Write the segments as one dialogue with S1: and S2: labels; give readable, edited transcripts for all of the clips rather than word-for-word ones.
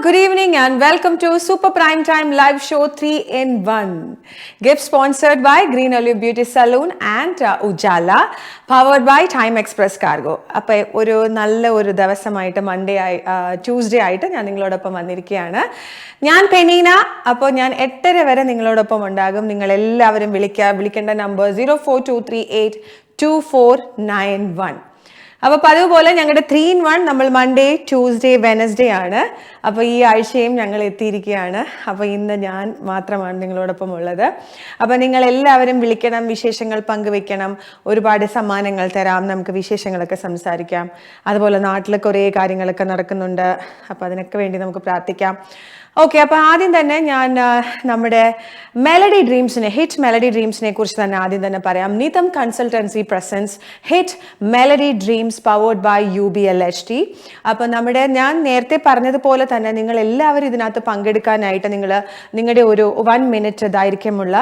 S1: Good evening and welcome to Super Prime Time Live Show 3 in 1. Gift sponsored by Green Olive Beauty Salon and Ujala, powered by Time Express Cargo. അപ്പോൾ ഒരു ദിവസമായിട്ട് Tuesday ആയിട്ട് ഞാൻ നിങ്ങളോടൊപ്പം വന്നിരിക്കുകയാണ്. ഞാൻ പെനീന. അപ്പോൾ ഞാൻ 8:30 വരെ നിങ്ങളോടൊപ്പം ഉണ്ടാകും. നിങ്ങൾ എല്ലാവരും വിളിക്കേണ്ട നമ്പർ 0423822491. അപ്പോൾ പതിവുപോലെ ഞങ്ങളുടെ 3 in 1 നമ്മൾ മൺഡേ, ട്യൂസ്ഡേ, വെനസ്ഡേ ആണ്. അപ്പോൾ ഈ ആഴ്ചയും ഞങ്ങൾ എത്തിയിരിക്കുകയാണ്. അപ്പോൾ ഇന്ന് ഞാൻ മാത്രമാണ് നിങ്ങളോടൊപ്പം ഉള്ളത്. അപ്പോൾ നിങ്ങൾ എല്ലാവരും വിളിക്കണം, വിശേഷങ്ങൾ പങ്കുവെക്കണം, ഒരുപാട് സമ്മാനങ്ങൾ തരാം, നമുക്ക് വിശേഷങ്ങളൊക്കെ സംസാരിക്കാം. അതുപോലെ നാട്ടിൽ കുറേ കാര്യങ്ങളൊക്കെ നടക്കുന്നുണ്ട്. അപ്പോൾ അതിനൊക്കെ വേണ്ടി നമുക്ക് പ്രാർത്ഥിക്കാം. ഓക്കെ, അപ്പോൾ ആദ്യം തന്നെ ഞാൻ നമ്മുടെ മെലഡി ഡ്രീംസിനെ, ഹിറ്റ് മെലഡി ഡ്രീംസിനെ കുറിച്ച് തന്നെ ആദ്യം തന്നെ പറയാം. Nitham consultancy presents hit melody dreams powered by UBLHT. അപ്പോൾ ഞാൻ നേരത്തെ പറഞ്ഞതുപോലെ തന്നെ നിങ്ങൾ എല്ലാവരും ഇതിനകത്ത് പങ്കെടുക്കാനായിട്ട് നിങ്ങളുടെ ഒരു 1 minute ദൈർഘ്യമുള്ള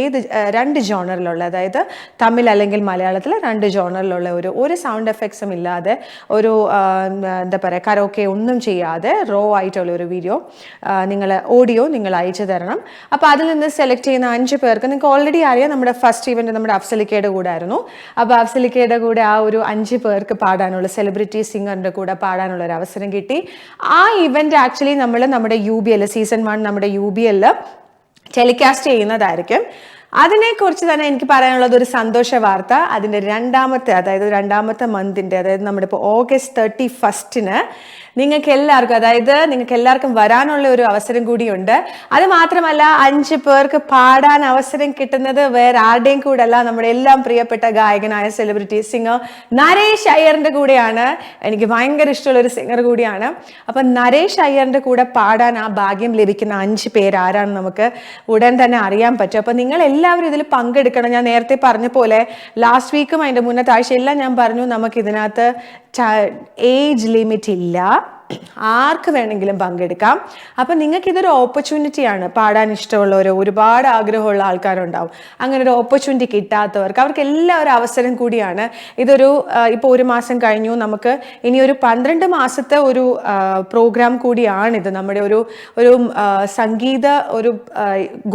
S1: ഏത് 2 ജോണറിലുള്ള, അതായത് തമിഴ് അല്ലെങ്കിൽ മലയാളത്തിൽ 2 ജോണറിലുള്ള ഒരു സൗണ്ട് എഫക്ട്സും ഇല്ലാതെ, ഒരു എന്താ പറയുക, കരോക്കെ ഒന്നും ചെയ്യാതെ റോ ആയിട്ടുള്ള ഒരു വീഡിയോ ഓഡിയോ നിങ്ങൾ അയച്ചു തരണം. അപ്പോൾ അതിൽ നിന്ന് സെലക്ട് ചെയ്യുന്ന 5 പേർക്ക്, നിങ്ങൾക്ക് ഓൾറെഡി അറിയാം, നമ്മുടെ ഫസ്റ്റ് ഇവന്റ് നമ്മുടെ അഫ്സലിക്കയുടെ കൂടെ ആയിരുന്നു. അപ്പോൾ അഫ്സലിക്കയുടെ കൂടെ ആ ഒരു 5 പേർക്ക് പാടാനുള്ള, സെലിബ്രിറ്റി സിംഗറിന്റെ കൂടെ പാടാനുള്ള ഒരു അവസരം കിട്ടി. ആ ഇവന്റ് ആക്ച്വലി നമ്മുടെ UBL സീസൺ 1 നമ്മുടെ UBL ടെലികാസ്റ്റ് ചെയ്യുന്നതായിരിക്കും. അതിനെക്കുറിച്ച് തന്നെ എനിക്ക് പറയാനുള്ളത് ഒരു സന്തോഷ വാർത്ത. അതിൻ്റെ രണ്ടാമത്തെ മന്തിൻ്റെ, അതായത് നമ്മുടെ ഇപ്പോൾ August 31 നിങ്ങൾക്ക് എല്ലാവർക്കും വരാനുള്ള ഒരു അവസരം കൂടിയുണ്ട്. അത് മാത്രമല്ല, 5 പേർക്ക് പാടാൻ അവസരം കിട്ടുന്നത് വേറെ ആരുടെയും കൂടെ അല്ല, നമ്മുടെ എല്ലാം പ്രിയപ്പെട്ട ഗായകനായ സെലിബ്രിറ്റി സിംഗർ നരേഷ് അയ്യറിന്റെ കൂടെയാണ്. എനിക്ക് ഭയങ്കര ഇഷ്ടമുള്ള ഒരു സിംഗർ കൂടിയാണ്. അപ്പം നരേഷ് അയ്യറിന്റെ കൂടെ പാടാൻ ആ ഭാഗ്യം ലഭിക്കുന്ന 5 പേര് ആരാണെന്ന് നമുക്ക് ഉടൻ തന്നെ അറിയാൻ പറ്റും. അപ്പം നിങ്ങൾ എല്ലാവരും ഇതിൽ പങ്കെടുക്കണം. ഞാൻ നേരത്തെ പറഞ്ഞ പോലെ ലാസ്റ്റ് വീക്കും അതിൻ്റെ മുന്നത്തെ ആഴ്ചയെല്ലാം ഞാൻ പറഞ്ഞു, നമുക്ക് ഇതിനകത്ത് ഏജ് ലിമിറ്റ് ഇല്ല, ആർക്ക് വേണമെങ്കിലും പങ്കെടുക്കാം. അപ്പം നിങ്ങൾക്ക് ഇതൊരു ഓപ്പർച്യൂണിറ്റിയാണ്. പാടാൻ ഇഷ്ടമുള്ളവർ, ഒരുപാട് ആഗ്രഹമുള്ള ആൾക്കാരുണ്ടാവും. അങ്ങനെ ഒരു ഓപ്പർച്യൂണിറ്റി കിട്ടാത്തവർക്ക്, അവർക്ക് എല്ലാവരും അവസരം കൂടിയാണ്. ഇപ്പോൾ 1 മാസം കഴിഞ്ഞു, നമുക്ക് ഇനി ഒരു 12 മാസത്തെ ഒരു പ്രോഗ്രാം കൂടിയാണിത്. നമ്മുടെ ഒരു സംഗീത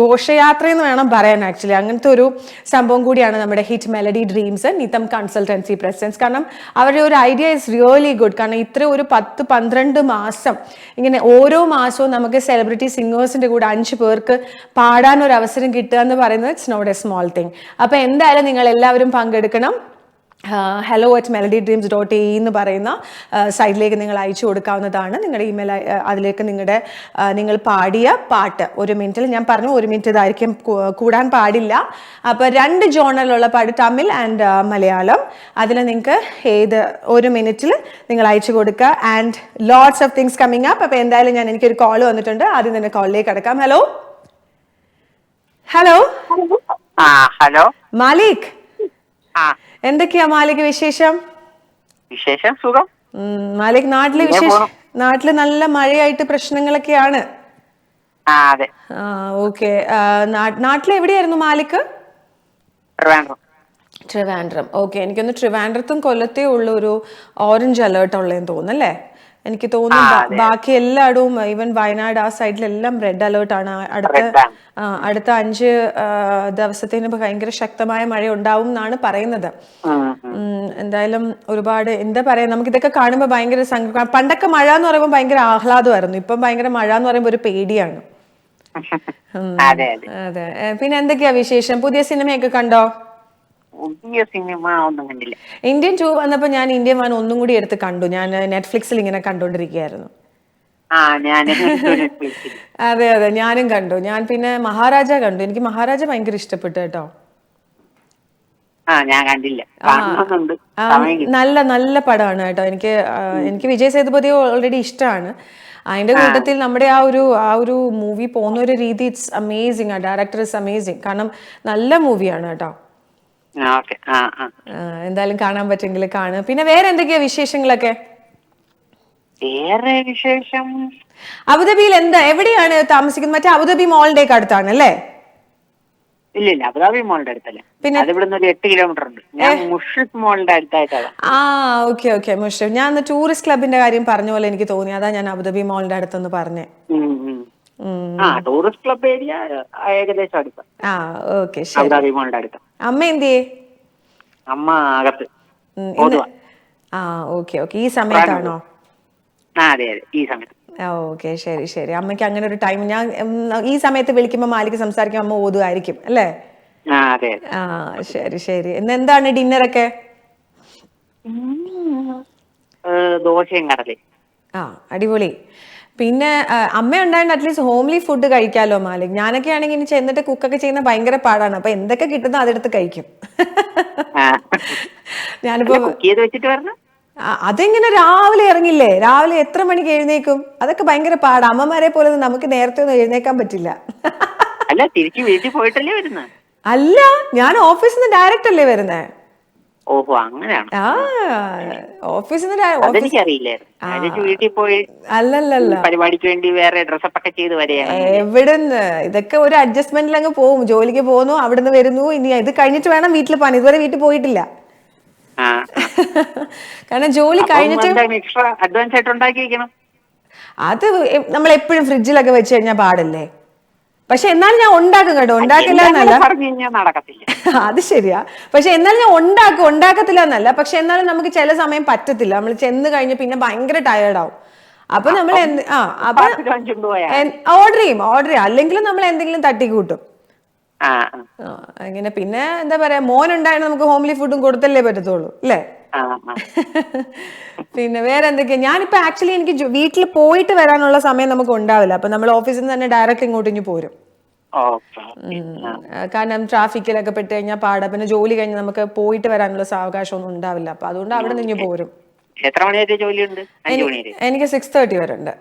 S1: ഘോഷയാത്ര എന്ന് വേണം പറയാൻ. ആക്ച്വലി അങ്ങനത്തെ ഒരു സംഭവം കൂടിയാണ് നമ്മുടെ hit melody dreams Nitham consultancy presents. കാരണം അവരുടെ ഒരു ഐഡിയ ഇസ് റിയലി ഗുഡ്. കാരണം ഇത്ര ഒരു 10-12 മാസം ഇങ്ങനെ ഓരോ മാസവും നമുക്ക് സെലിബ്രിറ്റി സിംഗേഴ്സിന്റെ കൂടെ 5 പേർക്ക് പാടാൻ ഒരു അവസരം കിട്ടുക എന്ന് പറയുന്നത് it's not a small thing. അപ്പൊ എന്തായാലും നിങ്ങൾ എല്ലാവരും പങ്കെടുക്കണം. hello@melodydreams.ae എന്ന് പറയുന്ന സൈറ്റിലേക്ക് നിങ്ങൾ അയച്ചു കൊടുക്കാവുന്നതാണ്. നിങ്ങളുടെ ഇമെയിൽ, അതിലേക്ക് നിങ്ങൾ പാടിയ പാട്ട് 1 മിനിറ്റിൽ, ഞാൻ പറഞ്ഞു 1 മിനിറ്റ് ഇതായിരിക്കും, കൂടാൻ പാടില്ല. അപ്പോൾ 2 ജോണറിലുള്ള പാട്ട്, തമിഴ് ആൻഡ് മലയാളം, അതിൽ നിങ്ങൾക്ക് 1 മിനിറ്റിൽ നിങ്ങൾ അയച്ചു കൊടുക്കുക. And lots of things coming up. അപ്പോൾ എന്തായാലും എനിക്കൊരു കോൾ വന്നിട്ടുണ്ട്, ആദ്യം തന്നെ കോളിലേക്ക് കടക്കാം. ഹലോ
S2: ഹലോ
S1: മാലിക്, എന്തൊക്കെയാ മാലിക് വിശേഷം?
S2: സുഖം.
S1: മാലിക്, നാട്ടില് നല്ല മഴയായിട്ട് പ്രശ്നങ്ങളൊക്കെയാണ്.
S2: അതെ.
S1: ഓക്കെ, നാട്ടിൽ എവിടെയായിരുന്നു മാലിക്? ട്രിവാൻഡ്രം. ഓക്കെ, എനിക്കൊന്ന് ട്രിവാൻഡ്രത്തും കൊല്ലത്തേ ഉള്ള ഒരു ഓറഞ്ച് അലേർട്ട് ഉള്ളതെന്ന് തോന്നുന്നല്ലേ? എനിക്ക് തോന്നുന്നു ബാക്കി എല്ലായിടവും, ഈവൻ വയനാട് ആ സൈഡിലെല്ലാം റെഡ് അലേർട്ട് ആണ്. അടുത്ത 5 ദിവസത്തിന് ഭയങ്കര ശക്തമായ മഴ ഉണ്ടാവും എന്നാണ് പറയുന്നത്. എന്തായാലും ഒരുപാട്, എന്താ പറയാ, നമുക്ക് ഇതൊക്കെ കാണുമ്പോൾ ഭയങ്കര സങ്കടം. പണ്ടൊക്കെ മഴ എന്ന് പറയുമ്പോൾ ഭയങ്കര ആഹ്ലാദമായിരുന്നു, ഇപ്പം ഭയങ്കര മഴ എന്ന് പറയുമ്പോൾ ഒരു പേടിയാണ്. അതെ. പിന്നെ എന്തൊക്കെയാ വിശേഷം? പുതിയ സിനിമയൊക്കെ കണ്ടോ?
S2: പുതിയ സിനിമ ഒന്നും കണ്ടില്ല.
S1: ഇന്ത്യൻ 2 വന്നപ്പോ ഞാൻ ഇന്ത്യൻ 1 ഒന്നും കൂടി എടുത്ത് കണ്ടു. ഞാൻ നെറ്റ്ഫ്ലിക്സിൽ ഇങ്ങനെ കണ്ടോണ്ടിരിക്കുകയായിരുന്നു. അതെ, ഞാനും കണ്ടു. ഞാൻ പിന്നെ മഹാരാജ കണ്ടു. എനിക്ക് മഹാരാജ ഭയങ്കര ഇഷ്ടപ്പെട്ടു കേട്ടോ.
S2: ഞാൻ കണ്ടില്ല.
S1: നല്ല പടമാണ് കേട്ടോ. എനിക്ക് വിജയ് സേതുപതി ഓൾറെഡി ഇഷ്ടമാണ്. അതിന്റെ കൂട്ടത്തിൽ നമ്മുടെ ആ ഒരു മൂവി പോകുന്ന ഒരു രീതി, ഇറ്റ്സ് അമേസിങ്. ആ ഡയറക്ടർ ഇസ് അമേസിങ്. കാരണം നല്ല മൂവിയാണ് കേട്ടോ. എന്തായാലും കാണാൻ പറ്റുമെങ്കിൽ കാണുക. പിന്നെ വേറെ എന്തൊക്കെയാ വിശേഷങ്ങളൊക്കെ?
S2: വേറെ വിശേഷം,
S1: അബുദാബിയിൽ എവിടെയാണ് താമസിക്കുന്നത്? മറ്റേ അബുദാബി മോളിന്റെ ഒക്കെ അടുത്താണ് അല്ലേ?
S2: ഇല്ല അബുദാബി മോളിന്റെ അടുത്തല്ല.
S1: പിന്നെ
S2: അത് ഇവിടുന്ന് ഒരു 8 കിലോമീറ്റർ ഉണ്ട്. ഞാൻ മുഷിഫ് മോളിന്റെ അടുത്തായിട്ടാണ്.
S1: ആ ഓക്കെ ഓക്കെ മുഷറഫ്, ഞാൻ ടൂറിസ്റ്റ് ക്ലബിന്റെ കാര്യം പറഞ്ഞ പോലെ എനിക്ക് തോന്നി, അതാ ഞാൻ അബുദാബി മോളിന്റെ അടുത്തൊന്ന് പറഞ്ഞേ.
S2: ടൂറിസ്റ്റ് ക്ലബ് ഏരിയ ഏകദേശം അടുത്ത.
S1: ആ ഓക്കെ ശരി.
S2: അബുദാബി മോളിന്റെ അടുത്ത.
S1: അമ്മ എന്തിയേ?
S2: അമ്മ അകത്ത്.
S1: ആ ഓക്കെ ഓക്കെ, ഈ സമയത്താണോ?
S2: അതെ ഈ സമയത്ത്.
S1: ഓക്കെ ശരി ശരി. അമ്മയ്ക്ക് അങ്ങനെ ഒരു ടൈം, ഞാൻ ഈ സമയത്ത് വിളിക്കുമ്പോൾ മാലിക്ക് സംസാരിക്കും, അമ്മ ഓതുമായിരിക്കും അല്ലേ?
S2: അതെ.
S1: ആ ശരി ശരി. എന്താണ് ഡിന്നറൊക്കെ?
S2: ദോശയും കടലയും.
S1: ആ അടിപൊളി. പിന്നെ അമ്മ ഉണ്ടായിട്ട് അറ്റ്ലീസ്റ്റ് ഹോംലി ഫുഡ് കഴിക്കാലോ മാലിക്. ഞാനൊക്കെ ആണെങ്കിൽ ഇനി ചെന്നിട്ട് കുക്കൊക്കെ ചെയ്യുന്ന ഭയങ്കര പാടാണ്. അപ്പൊ എന്തൊക്കെ കിട്ടുന്നോ അതെടുത്ത് കഴിക്കും. ഞാനിപ്പോ അതെങ്ങനെ രാവിലെ ഇറങ്ങില്ലേ? രാവിലെ എത്ര മണിക്ക് എഴുന്നേക്കും? അതൊക്കെ ഭയങ്കര പാടാ. അമ്മമാരെ പോലെ നമുക്ക് നേരത്തെ ഒന്നും എഴുന്നേക്കാൻ പറ്റില്ല.
S2: അല്ല, തിരിച്ച് വീട്ടിൽ പോയിട്ടല്ലേ വരുന്നത്?
S1: അല്ല, ഞാൻ ഓഫീസിൽ നിന്ന് ഡയറക്റ്റ് അല്ലേ വരുന്നേ.
S2: ഓഹോ, അങ്ങനെയാണ്.
S1: ഓഫീസിൽ
S2: നിന്ന് വീട്ടിൽ പോയി
S1: അല്ലല്ല
S2: പരിപാടിക്ക് വേണ്ടി വേറെ ഡ്രസ്സപ്പ് ഒക്കെ ചെയ്ത് വരികയാണ്.
S1: എവിടുന്ന് ഇതൊക്കെ ഒരു അഡ്ജസ്റ്റ്മെന്റിൽ അങ്ങ് പോവും. ജോലിക്ക് പോകുന്നു, അവിടുന്ന് വരുന്നു, ഇനി ഇത് കഴിഞ്ഞിട്ട് വേണം വീട്ടിൽ പോകാൻ. ഇതുവരെ വീട്ടിൽ പോയിട്ടില്ല. കാരണം ജോലി കഴിഞ്ഞിട്ട്
S2: എക്സ്ട്രാ അഡ്വാൻസ് ആയിട്ട് ഉണ്ടാക്കി വെക്കണം.
S1: അത് നമ്മൾ എപ്പോഴും ഫ്രിഡ്ജിലൊക്കെ വെച്ച് കഴിഞ്ഞാൽ പാടല്ലേ. പക്ഷെ എന്നാലും ഞാൻ ഉണ്ടാക്കും കേട്ടോ, ഉണ്ടാക്കില്ല എന്നല്ല. അത് ശരിയാ. പക്ഷെ എന്നാലും ഞാൻ ഉണ്ടാക്കത്തില്ല എന്നല്ല. പക്ഷെ എന്നാലും നമുക്ക് ചില സമയം പറ്റത്തില്ല. നമ്മൾ ചെന്ന് കഴിഞ്ഞ് പിന്നെ ഭയങ്കര ടയേർഡാവും. അപ്പൊ നമ്മൾ ഓർഡർ ചെയ്യും. അല്ലെങ്കിലും നമ്മൾ എന്തെങ്കിലും തട്ടിക്കൂട്ടും അങ്ങനെ. പിന്നെ എന്താ പറയാ, മോൻ ഉണ്ടായാലും നമുക്ക് ഹോംലി ഫുഡും കൊടുത്തല്ലേ പറ്റത്തുള്ളൂ അല്ലേ? പിന്നെ വേറെ എന്തൊക്കെയാ? ഞാനിപ്പോ ആക്ച്വലി എനിക്ക് വീട്ടിൽ പോയിട്ട് വരാനുള്ള സമയം നമുക്ക് ഉണ്ടാവില്ല. അപ്പൊ നമ്മൾ ഓഫീസിൽ നിന്ന് തന്നെ ഡയറക്റ്റ് ഇങ്ങോട്ട് പോരും. കാരണം ട്രാഫിക്കിലൊക്കെ പെട്ട് കഴിഞ്ഞാൽ പാടാ. പിന്നെ ജോലി കഴിഞ്ഞ് നമുക്ക് പോയിട്ട് വരാനുള്ള സാവകാശം ഒന്നും ഉണ്ടാവില്ല. അപ്പൊ അതുകൊണ്ട് അവിടെ നിന്ന് പോരും.
S2: എത്ര മണി വരെ ജോലിയുണ്ട്?
S1: എനിക്ക് 6:30 വരെ ഉണ്ട്.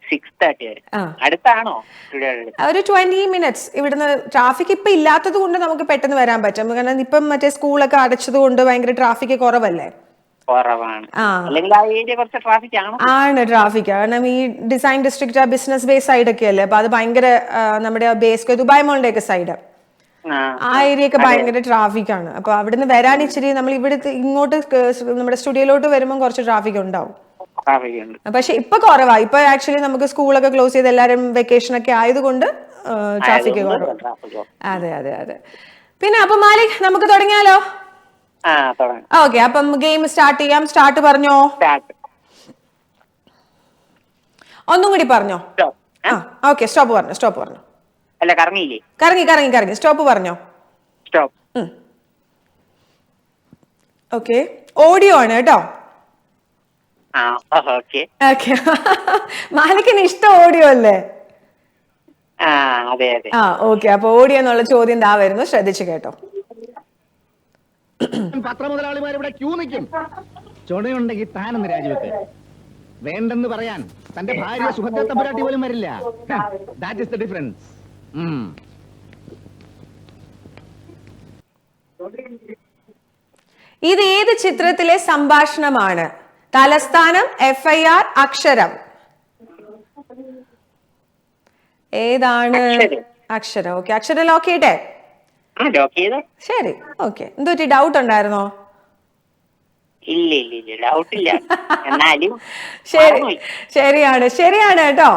S2: 6:30 വരെ. അടുത്താണോ?
S1: ഒരു 20 minutes. ഇവിടുന്ന് ട്രാഫിക് ഇപ്പൊ ഇല്ലാത്തത് കൊണ്ട് നമുക്ക് പെട്ടെന്ന് വരാൻ പറ്റും. കാരണം ഇപ്പം മറ്റേ സ്കൂളൊക്കെ അടച്ചത് കൊണ്ട് ഭയങ്കര ട്രാഫിക് കുറവല്ലേ? ആണ് ട്രാഫിക്. കാരണം ഈ design district business base side ഒക്കെ അല്ലേ. അപ്പൊ അത് ഭയങ്കര നമ്മുടെ ബേസ് ദുബായ് മോളിന്റെ ഒക്കെ സൈഡ്, ആ ഏരിയ ഒക്കെ ഭയങ്കര ട്രാഫിക് ആണ്. അപ്പൊ അവിടുന്ന് വരാൻ ഇച്ചിരി നമ്മൾ ഇവിടുത്തെ ഇങ്ങോട്ട് നമ്മുടെ സ്റ്റുഡിയോയിലോട്ട് വരുമ്പോൾ കുറച്ച് ട്രാഫിക് ഉണ്ടാവും. പക്ഷെ ഇപ്പൊ കുറവാ. ഇപ്പൊ ആക്ച്വലി നമുക്ക് സ്കൂളൊക്കെ ക്ലോസ് ചെയ്ത് എല്ലാരും വെക്കേഷൻ ഒക്കെ ആയതുകൊണ്ട് ട്രാഫിക് കുറവ്. അതെ അതെ അതെ. പിന്നെ അപ്പൊ മാലിക്, നമുക്ക് തുടങ്ങിയാലോ? ഓക്കെ, അപ്പം ഗെയിം സ്റ്റാർട്ട് ചെയ്യാം. സ്റ്റാർട്ട് പറഞ്ഞോ. ഒന്നും കൂടി പറഞ്ഞോ. ഓക്കെ, സ്റ്റോപ്പ് പറഞ്ഞു.
S2: അല്ല, കറങ്ങിയില്ലേ?
S1: കറങ്ങി. സ്റ്റോപ്പ് പറഞ്ഞോ. ഓക്കെ, ഓഡിയോ ആണ് കേട്ടോ. മാലിക്കിന് ഇഷ്ടം ഓഡിയോ അല്ലേ? ഓക്കെ, അപ്പൊ ഓഡിയോ എന്നുള്ള ചോദ്യം ദാ വരുന്നു, ശ്രദ്ധിച്ചു കേട്ടോ.
S3: പത്രമുതലാളിമാർ ഇവിടെ ക്യൂ നിൽക്കും. ചുണയുണ്ടെങ്കിൽ താനൊന്ന് രാജിവെക്ക്. വേണ്ടെന്ന് പറയാൻ തന്റെ ഭാര്യ സുഭദ്ര തമ്പുരാട്ടി പോലും വരില്ല. That is the difference.
S1: ഇത് ഏത് ചിത്രത്തിലെ സംഭാഷണമാണ്? തലസ്ഥാനം, FIR, അക്ഷരം. ഏതാണ്? അക്ഷരം. ഓക്കെ, അക്ഷരം ലോക്ക് ചെയ്യട്ടെ? ശരി. ഓക്കെ, എന്തോ ഡൗട്ട് ഉണ്ടായിരുന്നോ? ശരിയാണ് കേട്ടോ.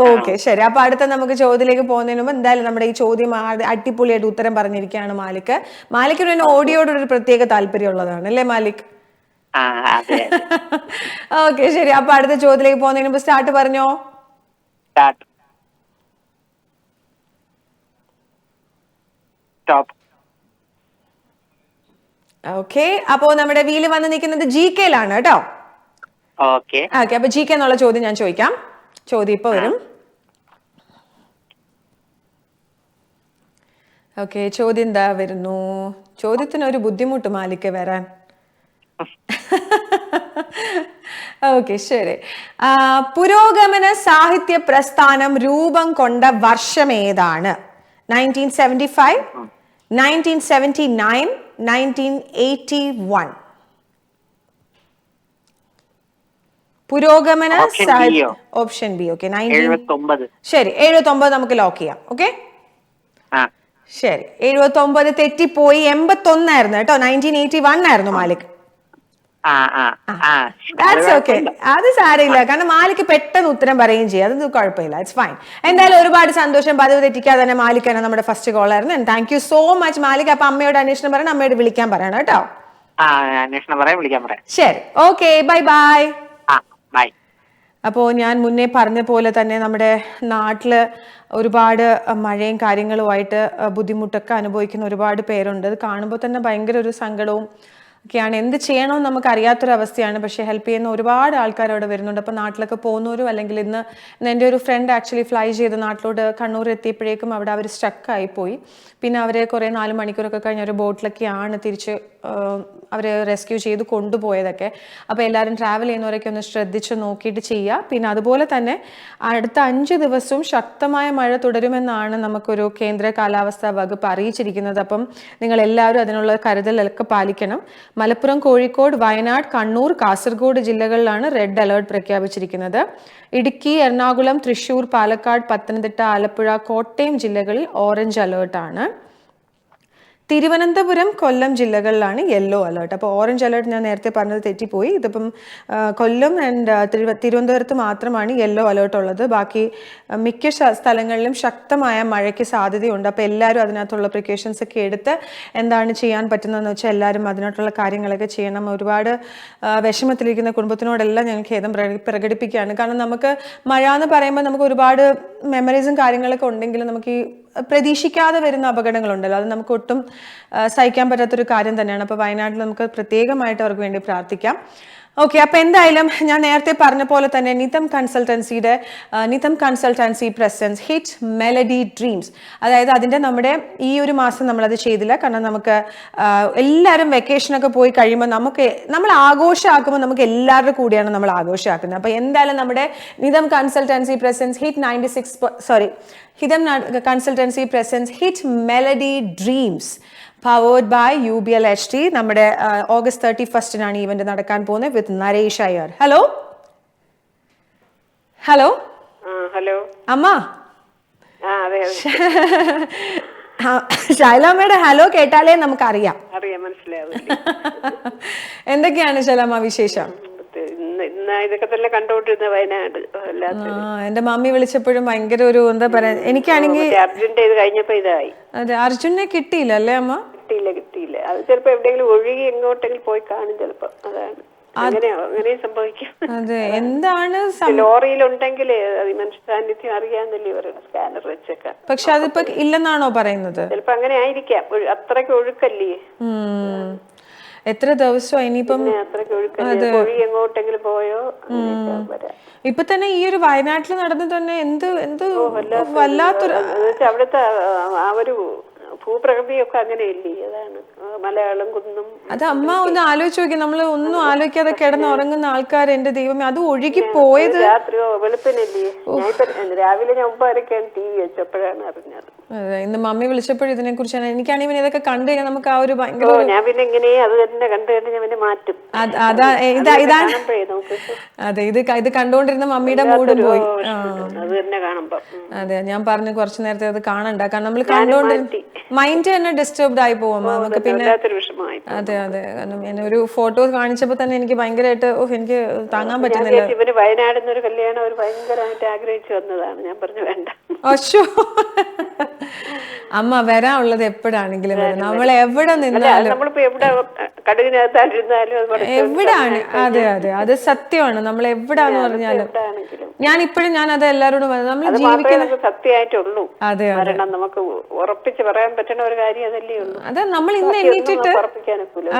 S1: ഓക്കെ ശരി. അപ്പൊ അടുത്ത നമുക്ക് ചോദ്യത്തിലേക്ക് പോകുന്നതിന് മുമ്പ് എന്തായാലും നമ്മുടെ ഈ ചോദ്യം അടിപൊളിയായിട്ട് ഉത്തരം പറഞ്ഞിരിക്കുകയാണ് മാലിക്. മാലിക്കിന് പിന്നെ ഓഡിയോട് ഒരു പ്രത്യേക താല്പര്യം ഉള്ളതാണ് അല്ലേ മാലിക്? ഓക്കെ ശരി. അപ്പൊ അടുത്ത ചോദ്യത്തിലേക്ക് പോകുന്നതിന് മുമ്പ് സ്റ്റാർട്ട് പറഞ്ഞോ. ഓക്കെ, അപ്പോ നമ്മുടെ വീല് വന്ന് നിൽക്കുന്നത് GK-ലാണ് കേട്ടോ. ഓക്കെ, അപ്പൊ GK എന്നുള്ള ചോദ്യം ഞാൻ ചോദിക്കാം. ചോദ്യം ഇപ്പൊ വരും. ഓക്കെ, ചോദ്യം എന്താ വരുന്നു? ചോദ്യത്തിന് ഒരു ബുദ്ധിമുട്ട് മാലിക്ക് വരാൻ. ഓക്കെ ശരി. പുരോഗമന സാഹിത്യ പ്രസ്ഥാനം രൂപം കൊണ്ട വർഷം ഏതാണ്? 1975, 1979, 1981. പുരോഗമന ഓപ്ഷൻ ബി. ഓക്കെ, ശരി. 79 നമുക്ക് ലോക്ക് ചെയ്യാം. ഓക്കെ,
S2: ആ
S1: ശരി, 79 തെറ്റിപ്പോയി. 81 കേട്ടോ, 1981 ആയിരുന്നു മാലിക്.
S2: ആ ആ ആ
S1: ദാറ്റ്സ് ഓക്കെ, അത് സാരമില്ല. കാരണം മാലിക്ക് പെട്ടെന്ന് ഉത്തരം പറയുകയും ചെയ്യും, അത് കുഴപ്പമില്ല, ഇറ്റ്സ് ഫൈൻ. എന്തായാലും ഒരുപാട് സന്തോഷം, പതിവ് തെറ്റിക്കാതെ തന്നെ മാലിക്കാണ് നമ്മുടെ ഫസ്റ്റ് കോളായിരുന്നു. Thank you so much Malik. അപ്പൊ അമ്മയോട് അന്വേഷണം പറയണം, അമ്മയോട് വിളിക്കാൻ പറയണം കേട്ടോ.
S2: ആ അന്വേഷണം പറയാം, വിളിക്കാൻ പറയാം.
S1: ശരി, ഓക്കെ, ബൈ ബൈ.
S2: ആ ബൈ.
S1: അപ്പോൾ ഞാൻ മുന്നേ പറഞ്ഞ പോലെ തന്നെ നമ്മുടെ നാട്ടിൽ ഒരുപാട് മഴയും കാര്യങ്ങളുമായിട്ട് ബുദ്ധിമുട്ടൊക്കെ അനുഭവിക്കുന്ന ഒരുപാട് പേരുണ്ട്. അത് കാണുമ്പോൾ തന്നെ ഭയങ്കര ഒരു സങ്കടവും ഒക്കെയാണ്. എന്ത് ചെയ്യണമെന്ന് നമുക്ക് അറിയാത്തൊരവസ്ഥയാണ്. പക്ഷേ ഹെൽപ്പ് ചെയ്യുന്ന ഒരുപാട് ആൾക്കാർ അവിടെ വരുന്നുണ്ട്. അപ്പോൾ നാട്ടിലൊക്കെ പോകുന്നവരും, അല്ലെങ്കിൽ ഇന്ന് എൻ്റെ ഒരു ഫ്രണ്ട് ആക്ച്വലി ഫ്ലൈ ചെയ്ത് നാട്ടിലോട്ട് കണ്ണൂർ എത്തിയപ്പോഴേക്കും അവിടെ അവർ സ്റ്റക്കായി പോയി. പിന്നെ അവരെ കുറേ 4 മണിക്കൂറൊക്കെ കഴിഞ്ഞ ഒരു ബോട്ടിലൊക്കെയാണ് തിരിച്ച് അവരെ റെസ്ക്യൂ ചെയ്ത് കൊണ്ടുപോയതൊക്കെ. അപ്പോൾ എല്ലാവരും ട്രാവൽ ചെയ്യുന്നവരൊക്കെ ഒന്ന് ശ്രദ്ധിച്ച് നോക്കിയിട്ട് ചെയ്യുക. പിന്നെ അതുപോലെ തന്നെ അടുത്ത 5 ദിവസവും ശക്തമായ മഴ തുടരുമെന്നാണ് നമുക്കൊരു കേന്ദ്ര കാലാവസ്ഥാ വകുപ്പ് അറിയിച്ചിരിക്കുന്നത്. അപ്പം നിങ്ങൾ എല്ലാവരും അതിനുള്ള കരുതലൊക്കെ പാലിക്കണം. മലപ്പുറം, കോഴിക്കോട്, വയനാട്, കണ്ണൂർ, കാസർഗോഡ് ജില്ലകളിലാണ് റെഡ് അലേർട്ട് പ്രഖ്യാപിച്ചിരിക്കുന്നത്. ഇടുക്കി, എറണാകുളം, തൃശൂർ, പാലക്കാട്, പത്തനംതിട്ട, ആലപ്പുഴ, കോട്ടയം ജില്ലകളിൽ ഓറഞ്ച് അലേർട്ടാണ്. തിരുവനന്തപുരം, കൊല്ലം ജില്ലകളിലാണ് യെല്ലോ അലേർട്ട്. അപ്പോൾ ഓറഞ്ച് അലേർട്ട് ഞാൻ നേരത്തെ പറഞ്ഞത് തെറ്റിപ്പോയി. ഇതിപ്പം കൊല്ലം ആൻഡ് തിരുവനന്തപുരത്ത് മാത്രമാണ് യെല്ലോ അലേർട്ട് ഉള്ളത്. ബാക്കി മിക്ക സ്ഥലങ്ങളിലും ശക്തമായ മഴയ്ക്ക് സാധ്യതയുണ്ട്. അപ്പോൾ എല്ലാവരും അതിനകത്തുള്ള പ്രിക്കോഷൻസ് ഒക്കെ എടുത്ത് എന്താണ് ചെയ്യാൻ പറ്റുന്നതെന്ന് വെച്ചാൽ എല്ലാവരും അതിനകത്തുള്ള കാര്യങ്ങളൊക്കെ ചെയ്യണം. ഒരുപാട് വിഷമത്തിലിരിക്കുന്ന കുടുംബത്തിനോടെല്ലാം ഞങ്ങൾ ഖേദം പ്രകടിപ്പിക്കുകയാണ്. കാരണം നമുക്ക് മഴ എന്ന് പറയുമ്പോൾ നമുക്ക് ഒരുപാട് മെമ്മറീസും കാര്യങ്ങളൊക്കെ ഉണ്ടെങ്കിലും നമുക്ക് ഈ പ്രതീക്ഷിക്കാതെ വരുന്ന അപകടങ്ങളുണ്ടല്ലോ, അത് നമുക്ക് ഒട്ടും സഹിക്കാൻ പറ്റാത്തൊരു കാര്യം തന്നെയാണ്. അപ്പോൾ വയനാട്ടിൽ നമുക്ക് പ്രത്യേകമായിട്ട് അവർക്ക് വേണ്ടി പ്രാർത്ഥിക്കാം. ഓക്കെ, അപ്പോൾ എന്തായാലും ഞാൻ നേരത്തെ പറഞ്ഞ പോലെ തന്നെ Nitham consultancy presents hit melody dreams, അതായത് അതിൻ്റെ നമ്മുടെ ഈ ഒരു മാസം നമ്മളത് ചെയ്തില്ല. കാരണം നമുക്ക് എല്ലാവരും വെക്കേഷനൊക്കെ പോയി കഴിയുമ്പോൾ നമ്മൾ ആഘോഷമാക്കുമ്പോൾ നമുക്ക് എല്ലാവരുടെ കൂടിയാണ് നമ്മൾ ആഘോഷമാക്കുന്നത്. അപ്പോൾ എന്തായാലും നമ്മുടെ Nidam consultancy presents Hitham consultancy presents hit melody dreams powered by UBLHT. നമ്മുടെ ഓഗസ്റ്റ് 31 ഇവന്റ് നടക്കാൻ പോകുന്നത് with Naresh Iyer. Hello hello
S2: hello
S1: അമ്മ, ശൈലാമ്മയുടെ ഹലോ കേട്ടാലേ നമുക്കറിയാം. എന്തൊക്കെയാണ് ശൈലാമ്മ വിശേഷം?
S2: ഇതൊക്കെ തന്നെ കണ്ടോണ്ടിരുന്ന വയനാട്.
S1: എന്റെ മമ്മി വിളിച്ചപ്പോഴും ഭയങ്കര ഒരു എന്താ പറയാ, എനിക്കാണെങ്കിൽ
S2: അർജുന്റെ ഇത് കഴിഞ്ഞപ്പോ ഇതായി.
S1: അതെ, അർജുനെ കിട്ടിയില്ല അല്ലേ അമ്മ?
S2: കിട്ടിയില്ല. അത് ചിലപ്പോ എവിടെയെങ്കിലും ഒഴുകി എങ്ങോട്ടെങ്കിലും പോയി കാണും ചിലപ്പോ. അതാണ് അങ്ങനെ സംഭവിക്കും.
S1: അതെ, എന്താണ്
S2: ലോറിയിലുണ്ടെങ്കിൽ മനുഷ്യ സാന്നിധ്യം അറിയാന്നല്ലേ ഇവരുടെ സ്കാനർ വെച്ചൊക്കെ.
S1: പക്ഷെ അതിപ്പോ ഇല്ലെന്നാണോ പറയുന്നത്?
S2: ചിലപ്പോ അങ്ങനെ ആയിരിക്കാം, അത്രയ്ക്ക് ഒഴുക്കല്ലേ.
S1: എത്ര ദിവസം ഇനിയിപ്പം
S2: എങ്ങോട്ടെങ്കിലും പോയോ.
S1: ഇപ്പൊ തന്നെ ഈ ഒരു വയനാട്ടിൽ നടന്നു തന്നെ എന്ത് വല്ലാത്തൊരു
S2: അവിടുത്തെ ആ ഒരു ഭൂപ്രകൃതിയൊക്കെ അങ്ങനെയല്ലേ. അതാണ് മലയാളം കുന്നും.
S1: അത് അമ്മ ഒന്ന് ആലോചിച്ച് നോക്കി, നമ്മൾ ഒന്നും ആലോചിക്കാതെ കിടന്നുറങ്ങുന്ന ആൾക്കാർ, എന്റെ ദൈവമേ, അത് ഒഴുകി പോയത്
S2: രാത്രിയോ വെളുപ്പിനല്ലേ. രാവിലെ ഞാൻ 9:30 TV വെച്ചപ്പോഴാണ് അറിഞ്ഞത്.
S1: അതെ, ഇന്ന് മമ്മി വിളിച്ചപ്പോഴും ഇതിനെ കുറിച്ചാണ്. എനിക്കാണെങ്കിൽ ഇതൊക്കെ കണ്ടു കഴിഞ്ഞാൽ നമുക്ക് ആ ഒരു ഭയങ്കര
S2: ഞാൻ പിന്നെ ഇങ്ങനെ അത് തന്നെ കണ്ടു ഞാൻ പിന്നെ മാറ്റും.
S1: ഇതാണ് അതെ, ഇത് കണ്ടുകൊണ്ടിരുന്ന മമ്മിയുടെ മൂടും പോയി.
S2: അത് തന്നെ കാണുമ്പോ
S1: അതെ, ഞാൻ പറഞ്ഞു കുറച്ചു നേരത്തെ അത് കാണണ്ട, കാരണം നമ്മൾ കണ്ടോണ്ടിരുന്ന മൈൻഡ് തന്നെ ഡിസ്റ്റർബ്ഡ് ആയി പോകും നമുക്ക്. പിന്നെ അതെ, എന്നെ ഒരു ഫോട്ടോ കാണിച്ചപ്പോ തന്നെ എനിക്ക് ഭയങ്കരമായിട്ട് എനിക്ക് താങ്ങാൻ പറ്റുന്നില്ല.
S2: ഇവര് വയനാട് ഒരു കല്യാണം അവർ ഭയങ്കരമായിട്ട് ആഗ്രഹിച്ചു വന്നതാണ്. ഞാൻ പറഞ്ഞു വേണ്ട.
S1: അശ്ശോ, അമ്മ വരാനുള്ളത് എപ്പോഴാണെങ്കിലും വരും. നമ്മൾ എവിടെ നിന്നാലും എവിടാണ്. അതെ, അത് സത്യമാണ്. നമ്മൾ എവിടാന്ന് പറഞ്ഞാലും ഞാൻ അത് എല്ലാവരോടും നമ്മൾ ജീവിക്കുന്ന
S2: സത്യമായിട്ടുള്ളൂ.
S1: അതെ,
S2: നമുക്ക് ഉറപ്പിച്ച് പറയാൻ പറ്റുന്ന ഒരു കാര്യം അതല്ലേ ഉള്ളൂ.
S1: അതെ, നമ്മൾ ഇന്ന് എണീറ്റിട്ട്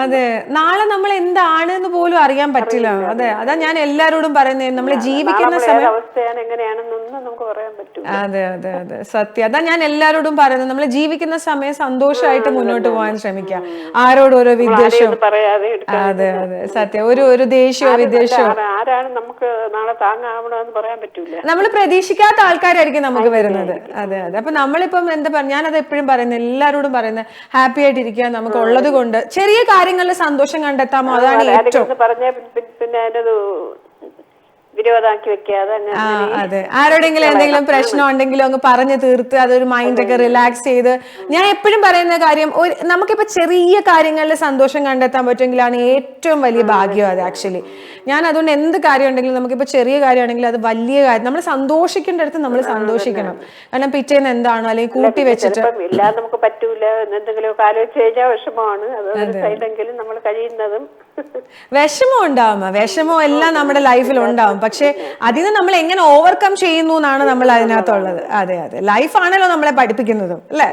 S1: അതെ നാളെ നമ്മൾ എന്താണെന്ന് പോലും അറിയാൻ പറ്റില്ല. അതെ, അതാ ഞാൻ എല്ലാരോടും പറയുന്നത്, നമ്മൾ ജീവിക്കുന്ന സമയം
S2: അവസ്ഥയാണ് എങ്ങനെയാണെന്നൊന്നും നമുക്ക് പറയാൻ പറ്റില്ല.
S1: അതെ സത്യം. അതാ ഞാൻ എല്ലാരോടും പറയുന്നത്, നമ്മൾ ജീവിക്കുന്ന സമയം സന്തോഷമായിട്ട് മുന്നോട്ട് പോകാൻ ശ്രമിക്കാം. ആരോടും ഓരോ വിദ്വേഷവും
S2: പറയാതെ.
S1: അതെ സത്യം. ഒരു ദേഷ്യമോ വിദ്വേഷമോ
S2: ആരാണ് നമുക്ക് നാളെ താങ്ങാവണമെന്ന് പറയാൻ പറ്റൂല.
S1: നമ്മൾ പ്രതീക്ഷിക്കാത്ത ആൾക്കാരായിരിക്കും നമുക്ക് വരുന്നത്. അതെ. അപ്പൊ നമ്മളിപ്പം എന്താ പറയുക, ഞാനത് എപ്പോഴും പറയുന്നത്, എല്ലാരോടും പറയുന്നത്, ഹാപ്പി ആയിട്ടിരിക്കുക. നമുക്ക് ഉള്ളത് കൊണ്ട് ചെറിയ കാര്യങ്ങളിൽ സന്തോഷം കണ്ടെത്താമോ, അതാണ് ഏറ്റവും.
S2: പറഞ്ഞ പിന്നെ അതിനത് വിരോധാക്കി വെക്കാതെ അങ്ങനെ
S1: അതെ, ആരോടെങ്കിലും എന്തെങ്കിലും പ്രശ്നം ഉണ്ടെങ്കിലും അങ്ങ് പറഞ്ഞു തീർത്ത് അതൊരു മൈൻഡൊക്കെ റിലാക്സ് ചെയ്ത്. ഞാൻ എപ്പോഴും പറയുന്ന കാര്യം, നമുക്കിപ്പോ ചെറിയ കാര്യങ്ങളിൽ സന്തോഷം കണ്ടെത്താൻ പറ്റുമെങ്കിലാണ് ഏറ്റവും വലിയ ഭാഗ്യം അത് ആക്ച്വലി. ഞാൻ അതുകൊണ്ട് എന്ത് കാര്യം ഉണ്ടെങ്കിലും നമുക്കിപ്പോ ചെറിയ കാര്യമാണെങ്കിലും അത് വലിയ കാര്യം, നമ്മൾ സന്തോഷിക്കേണ്ട അടുത്ത് നമ്മൾ സന്തോഷിക്കണം. കാരണം പിറ്റേന്ന് എന്താണോ അല്ലെങ്കിൽ കൂട്ടി വെച്ചിട്ട്
S2: എല്ലാം നമുക്ക് പറ്റൂല, എന്തെങ്കിലും ആലോചിച്ച് കഴിഞ്ഞാൽ വിഷമമാണ്. അത് സൈഡെങ്കിലും നമ്മൾ കഴിയുന്നതും
S1: വിഷമം ഉണ്ടാവും, വിഷമം എല്ലാം നമ്മുടെ ലൈഫിൽ ഉണ്ടാവും. പക്ഷെ അതിന് നമ്മൾ എങ്ങനെ ഓവർകം ചെയ്യുന്നു എന്നാണ് നമ്മൾ അതിനകത്തുള്ളത്. അതെ അതെ, ലൈഫാണല്ലോ നമ്മളെ പഠിപ്പിക്കുന്നതും അല്ലേ?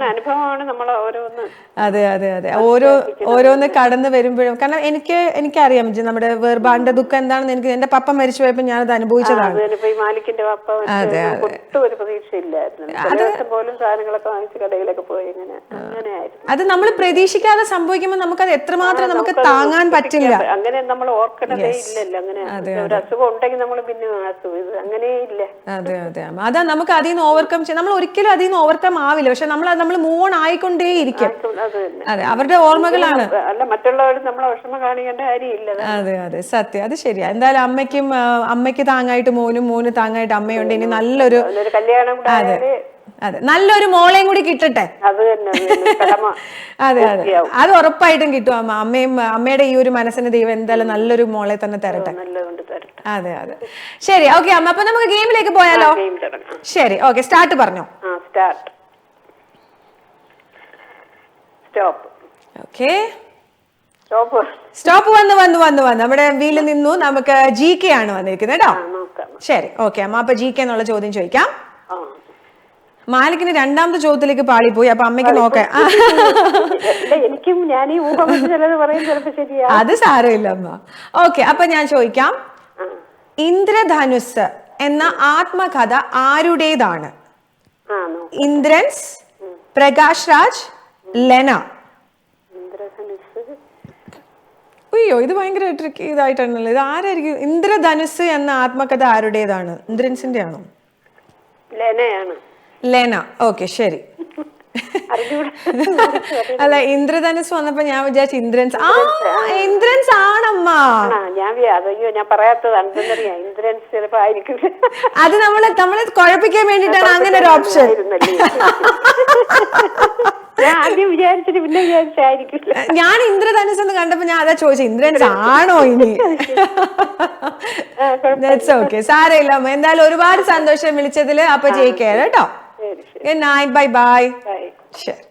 S2: അനുഭവമാണ് നമ്മൾ ഓരോന്ന്.
S1: അതെ അതെ അതെ, ഓരോന്ന് കടന്നു വരുമ്പോഴും. കാരണം എനിക്കറിയാം നമ്മുടെ വേർപാടിന്റെ ദുഃഖം എന്താണെന്ന്. എനിക്ക് എന്റെ പപ്പ മരിച്ചു പോയപ്പോ ഞാനത് അനുഭവിച്ചതാണ്.
S2: മാലിക്കിന്റെ പപ്പ ഒട്ടും ഒരു പ്രതീക്ഷയില്ലായിരുന്നു. പോലും സാധനങ്ങളൊക്കെ വാങ്ങിച്ച് കടയിലൊക്കെ പോയി അങ്ങനെയായിരുന്നു.
S1: അത് നമ്മൾ പ്രതീക്ഷിക്കാതെ സംഭവിക്കുമ്പോൾ നമുക്കത് എത്രമാത്രം നമുക്ക് താങ്ങാൻ പറ്റില്ല.
S2: അങ്ങനെ നമ്മൾ ഓർക്കണതേ ഇല്ലല്ലോ. അങ്ങനെ ഒരു അസുഖം ഉണ്ടെങ്കിൽ നമ്മൾ പിന്നെ അങ്ങനെ ഇല്ല.
S1: അതെ അതെ, അതാ നമുക്ക് അതിൽ നിന്ന് ഓവർകം ചെയ്യാം. നമ്മൾ ഒരിക്കലും അതിൽ നിന്ന് ഓവർകം ആവില്ല. പക്ഷെ നമ്മൾ മൂവ് ഓൺ ആയിക്കൊണ്ടേ ഇരിക്കും. അതെ, അവരുടെ ഓർമ്മകളാണ്.
S2: അല്ല, മറ്റുള്ളവർ നമ്മളെ വിഷമം കാണിക്കേണ്ട കാര്യമില്ല.
S1: അതെ അതെ, സത്യം, അത് ശരിയാ. എന്തായാലും അമ്മയ്ക്ക് താങ്ങായിട്ട് മോനും, മോന് താങ്ങായിട്ട് അമ്മയുണ്ട്. ഇനി നല്ലൊരു
S2: കല്യാണം.
S1: അതെ അതെ, നല്ലൊരു മോളെയും കൂടി കിട്ടട്ടെ.
S2: അതെ
S1: അതെ, അത് ഉറപ്പായിട്ടും കിട്ടും. അമ്മയുടെ ഈ ഒരു മനസ്സിന് ദൈവം എന്തായാലും നല്ലൊരു മോളെ തന്നെ തരട്ടെ. അതെ അതെ, ശരി, ഓക്കെ അമ്മ. അപ്പൊ നമുക്ക് ഗെയിമിലേക്ക് പോയാലോ? ശരി, ഓക്കെ, സ്റ്റാർട്ട് പറഞ്ഞോ. ഓക്കെ, സ്റ്റോപ്പ് വന്നു നമ്മുടെ വീട്ടിൽ നിന്നു. നമുക്ക് GK ആണ് വന്നിരിക്കുന്നത് കേട്ടോ. ശരി, ഓക്കെ അമ്മ. അപ്പൊ GK എന്നുള്ള ചോദ്യം ചോദിക്കാം. മാലിക്കിന് രണ്ടാമത്തെ ചോദ്യത്തിലേക്ക് പാളിപ്പോയി. അപ്പൊ അമ്മയ്ക്ക് നോക്കാം. അത് സാരമില്ല അമ്മ. ഓക്കെ, അപ്പൊ ഞാൻ ചോദിക്കാം, ഇന്ദ്രധനുസ് എന്ന ആത്മകഥ ആരുടേതാണ്? ഇന്ദ്രൻസ്, പ്രകാശ് രാജ്, ലെന. അയ്യോ, ഇത് ഭയങ്കര ട്രിക്കി ഇതായിട്ടാണല്ലോ. ഇത് ആരായിരിക്കും? ഇന്ദ്രധനുസ് എന്ന ആത്മകഥ ആരുടേതാണ്? ഇന്ദ്രൻസിന്റെ ആണോ? ലെന. ഓക്കെ, ശരി. അല്ല, ഇന്ദ്രധനുസ് വന്നപ്പോ ഞാൻ വിചാരിച്ചു ഇന്ദ്രൻസ്. ഇന്ദ്രൻസ് ആണമ്മ. അത് നമ്മളെ കുഴപ്പിക്കാൻ വേണ്ടിട്ടാണ് അങ്ങനെ ഒരു ഓപ്ഷൻ. ഞാൻ ഇന്ദ്രധനുസ് എന്ന് കണ്ടപ്പോ ഞാൻ അതാ ചോദിച്ചു, ഇന്ദ്രൻസ് ആണോ ഇനി? ഓക്കെ, സാരമില്ല അമ്മ. എന്തായാലും ഒരുപാട് സന്തോഷം വിളിച്ചതില്. അപ്പൊ ജയിക്കാം കേട്ടോ. Good night, bye. ശരി.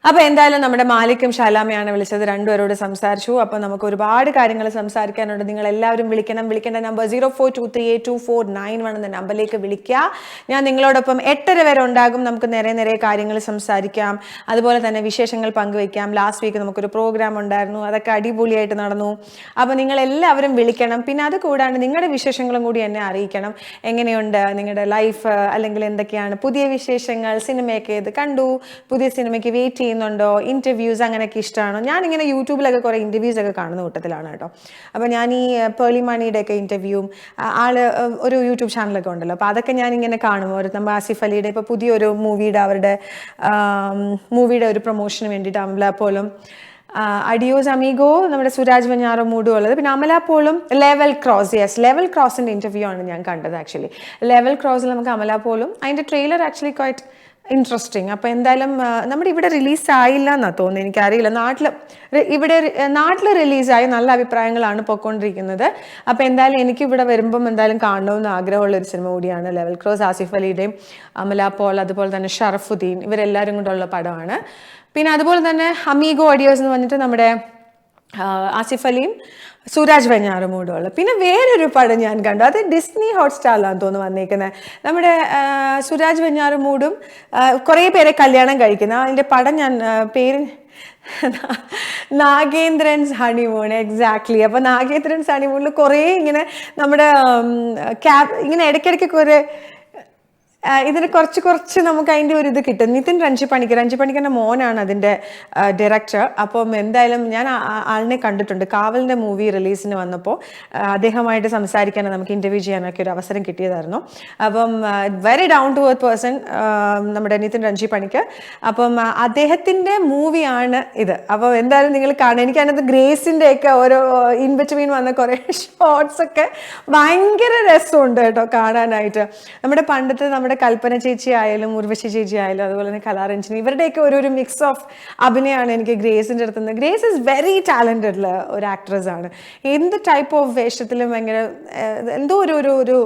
S1: അപ്പൊ എന്തായാലും നമ്മുടെ മാലിക്കും ഷാലാമയാണ് വിളിച്ചത്. രണ്ടുപേരോട് സംസാരിച്ചു. അപ്പൊ നമുക്ക് ഒരുപാട് കാര്യങ്ങൾ സംസാരിക്കാനുണ്ട്. നിങ്ങൾ എല്ലാവരും വിളിക്കേണ്ട നമ്പർ 0423822491 എന്ന നമ്പറിലേക്ക് വിളിക്കുക. ഞാൻ നിങ്ങളോടൊപ്പം 8:30 വരെ ഉണ്ടാകും. നമുക്ക് നിറയെ കാര്യങ്ങൾ സംസാരിക്കാം. അതുപോലെ തന്നെ വിശേഷങ്ങൾ പങ്കുവയ്ക്കാം. ലാസ്റ്റ് വീക്ക് നമുക്കൊരു പ്രോഗ്രാം ഉണ്ടായിരുന്നു, അതൊക്കെ അടിപൊളിയായിട്ട് നടന്നു. അപ്പൊ നിങ്ങൾ എല്ലാവരും വിളിക്കണം. പിന്നെ അത് കൂടാണ്ട് നിങ്ങളുടെ വിശേഷങ്ങളും കൂടി എന്നെ അറിയിക്കണം. എങ്ങനെയുണ്ട് നിങ്ങളുടെ ലൈഫ്, അല്ലെങ്കിൽ എന്തൊക്കെയാണ് പുതിയ വിശേഷങ്ങൾ, സിനിമയൊക്കെ ഏത് കണ്ടു, പുതിയ സിനിമയ്ക്ക് വെയിറ്റ് ചെയ്യുന്നുണ്ടോ, ഇന്റർവ്യൂസ് അങ്ങനെയൊക്കെ ഇഷ്ടമാണോ? ഞാനിങ്ങനെ യൂട്യൂബിലൊക്കെ കുറേ ഇന്റർവ്യൂസ് ഒക്കെ കാണുന്ന കൂട്ടത്തിലാണ് കേട്ടോ. അപ്പോൾ ഞാൻ ഈ പേർലി മണിയുടെ ഒക്കെ ഇന്റർവ്യൂവും, ആള് ഒരു യൂട്യൂബ് ചാനലൊക്കെ ഉണ്ടല്ലോ, അപ്പോൾ അതൊക്കെ ഞാനിങ്ങനെ കാണും. നമ്മൾ ആസിഫ് അലിയുടെ ഇപ്പോൾ പുതിയൊരു അവരുടെ മൂവിയുടെ ഒരു പ്രൊമോഷന് വേണ്ടിയിട്ട് അമലാപോളും അഡിയോസ് അമീഗോ നമ്മുടെ സുരാജ് വെഞ്ഞാറമൂടും ഉള്ളത്. പിന്നെ അമലാപോളും ലെവൽ ക്രോസിന്റെ ഇന്റർവ്യൂ ആണ് ഞാൻ കണ്ടത്. ആക്ച്വലി ലെവൽ ക്രോസിൽ നമുക്ക് അമലാപോളും അതിന്റെ ട്രെയിലർ ആക്ച്വലി ക്വൈറ്റ് ഇൻട്രസ്റ്റിംഗ്. അപ്പോൾ എന്തായാലും നമ്മുടെ ഇവിടെ റിലീസായില്ല എന്നാണ് തോന്നുന്നത്, എനിക്കറിയില്ല. നാട്ടിൽ റിലീസായി, നല്ല അഭിപ്രായങ്ങളാണ് പോയിക്കൊണ്ടിരിക്കുന്നത്. അപ്പോൾ എന്തായാലും എനിക്ക് ഇവിടെ വരുമ്പം എന്തായാലും കാണണമെന്ന് ആഗ്രഹമുള്ളൊരു സിനിമ കൂടിയാണ് ലെവൽ ക്രോസ്. ആസിഫ് അലിയുടെയും അമല പോൾ, അതുപോലെ തന്നെ ഷറഫുദ്ദീൻ, ഇവരെല്ലാവരും കൊണ്ടുള്ള പടമാണ്. പിന്നെ അതുപോലെ തന്നെ അമീഗോ അഡിയോസ് എന്ന് പറഞ്ഞിട്ട് നമ്മുടെ ആസിഫ് അലിയും സുരാജ് വെഞ്ഞാറമൂടുള്ള. പിന്നെ വേറൊരു പടം ഞാൻ കണ്ടു, അത് ഡിസ്നി ഹോട്ട്സ്റ്റാറിലാണെന്ന് തോന്നുന്നു വന്നേക്കുന്നത്. നമ്മുടെ സുരാജ് വെഞ്ഞാറമൂടും കുറേ പേരെ കല്യാണം കഴിക്കുന്ന അതിൻ്റെ പടം ഞാൻ പേര് നാഗേന്ദ്രൻസ് ഹണിമൂൺ. എക്സാക്ട്ലി. അപ്പോൾ നാഗേന്ദ്രൻസ് ഹണിമൂണിൽ കുറേ ഇങ്ങനെ നമ്മുടെ ഇങ്ങനെ ഇടയ്ക്കിടയ്ക്ക് കുറേ ഇതിന് കുറച്ച് നമുക്ക് അതിൻ്റെ ഒരു ഇത് കിട്ടും. നിതിൻ രഞ്ജി പണിക്കറിന്റെ മോനാണ് അതിൻ്റെ ഡയറക്ടർ. അപ്പം എന്തായാലും ഞാൻ ആളിനെ കണ്ടിട്ടുണ്ട്. കാവലിൻ്റെ മൂവി റിലീസിന് വന്നപ്പോൾ അദ്ദേഹമായിട്ട് സംസാരിക്കാൻ, നമുക്ക് ഇൻ്റർവ്യൂ ചെയ്യാനൊക്കെ ഒരു അവസരം കിട്ടിയതായിരുന്നു. അപ്പം very down to earth person നമ്മുടെ നിതിൻ രഞ്ജി പണിക്കർ. അപ്പം അദ്ദേഹത്തിൻ്റെ മൂവിയാണ് ഇത്. അപ്പോൾ എന്തായാലും നിങ്ങൾ കാണുക. എനിക്ക് അതിനകത്ത് ഗ്രേസിൻ്റെ ഒക്കെ ഓരോ ഇൻ ബിറ്റ്വീൻ വന്ന കുറേ ഷോർട്സ് ഒക്കെ ഭയങ്കര രസമുണ്ട് കേട്ടോ കാണാനായിട്ട്. നമ്മുടെ പണ്ടത്തെ നമ്മുടെ കൽപ്പന ചേച്ചി ആയാലും ഉർവശി ചേച്ചി ആയാലും അതുപോലെ തന്നെ കലാരഞ്ജനി, ഇവരുടെയൊക്കെ ഒരു മിക്സ് ഓഫ് അഭിനയമാണ് എനിക്ക് ഗ്രേസിൻ്റെ അടുത്ത് നിന്ന്. ഗ്രേസ് ഇസ് വെരി ടാലൻറ്റഡ് ഒരു ആക്ട്രസ് ആണ്. എന്ത് ടൈപ്പ് ഓഫ് വേഷത്തിലും ഭയങ്കര എന്തോ ഒരു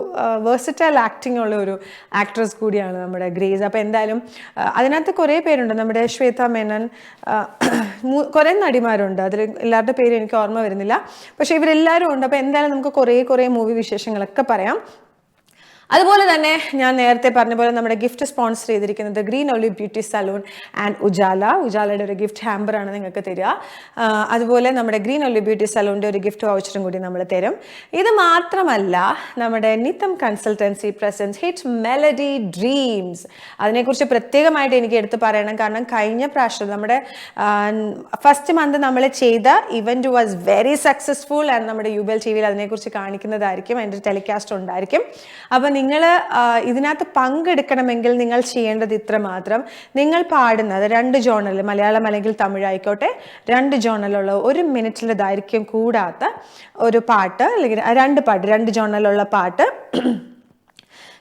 S1: വേഴ്സറ്റൈൽ ആക്ടിങ് ഉള്ള ഒരു ആക്ട്രസ് കൂടിയാണ് നമ്മുടെ ഗ്രേസ്. അപ്പോൾ എന്തായാലും അതിനകത്ത് കുറേ പേരുണ്ട്. നമ്മുടെ ശ്വേത മേനൻ, കുറേ നടിമാരുണ്ട്. അതിൽ എല്ലാവരുടെ പേര് എനിക്ക് ഓർമ്മ വരുന്നില്ല, പക്ഷേ ഇവരെല്ലാവരും ഉണ്ട്. അപ്പോൾ എന്തായാലും നമുക്ക് കുറേ മൂവി വിശേഷങ്ങളൊക്കെ പറയാം. അതുപോലെ തന്നെ ഞാൻ നേരത്തെ പറഞ്ഞ പോലെ നമ്മുടെ ഗിഫ്റ്റ് സ്പോൺസർ ചെയ്തിരിക്കുന്നത് Green Olive Beauty Salon and ഉജാലയുടെ ഒരു ഗിഫ്റ്റ് ഹാമ്പറാണ് നിങ്ങൾക്ക് തരിക. അതുപോലെ നമ്മുടെ ഗ്രീൻ ഒലിവ് ബ്യൂട്ടി സലൂണിൻ്റെ ഒരു ഗിഫ്റ്റ് വൗച്ചറും കൂടി നമ്മൾ തരും. ഇത് മാത്രമല്ല, നമ്മുടെ Nidam consultancy presents hit melody dreams. അതിനെക്കുറിച്ച് പ്രത്യേകമായിട്ട് എനിക്ക് എടുത്ത് പറയണം. കാരണം കഴിഞ്ഞ പ്രാവശ്യം നമ്മുടെ ഫസ്റ്റ് മന്ത് നമ്മൾ ചെയ്ത event was very successful. And നമ്മുടെ യുബൽ ടി വിയിൽ അതിനെക്കുറിച്ച് കാണിക്കുന്നതായിരിക്കും, അതിൻ്റെ ടെലികാസ്റ്റ് ഉണ്ടായിരിക്കും. അപ്പം നിങ്ങൾ ഇതിനകത്ത് പങ്കെടുക്കണമെങ്കിൽ നിങ്ങൾ ചെയ്യേണ്ടത് ഇത്ര മാത്രം. നിങ്ങൾ പാടുന്നത് 2 ജോണൽ, മലയാളം അല്ലെങ്കിൽ തമിഴ് ആയിക്കോട്ടെ, 2 ജോണലുള്ള 1 മിനിറ്റിൽ ദൈർഘ്യം കൂടാത്ത ഒരു പാട്ട്, അല്ലെങ്കിൽ 2 ജോണലുള്ള പാട്ട്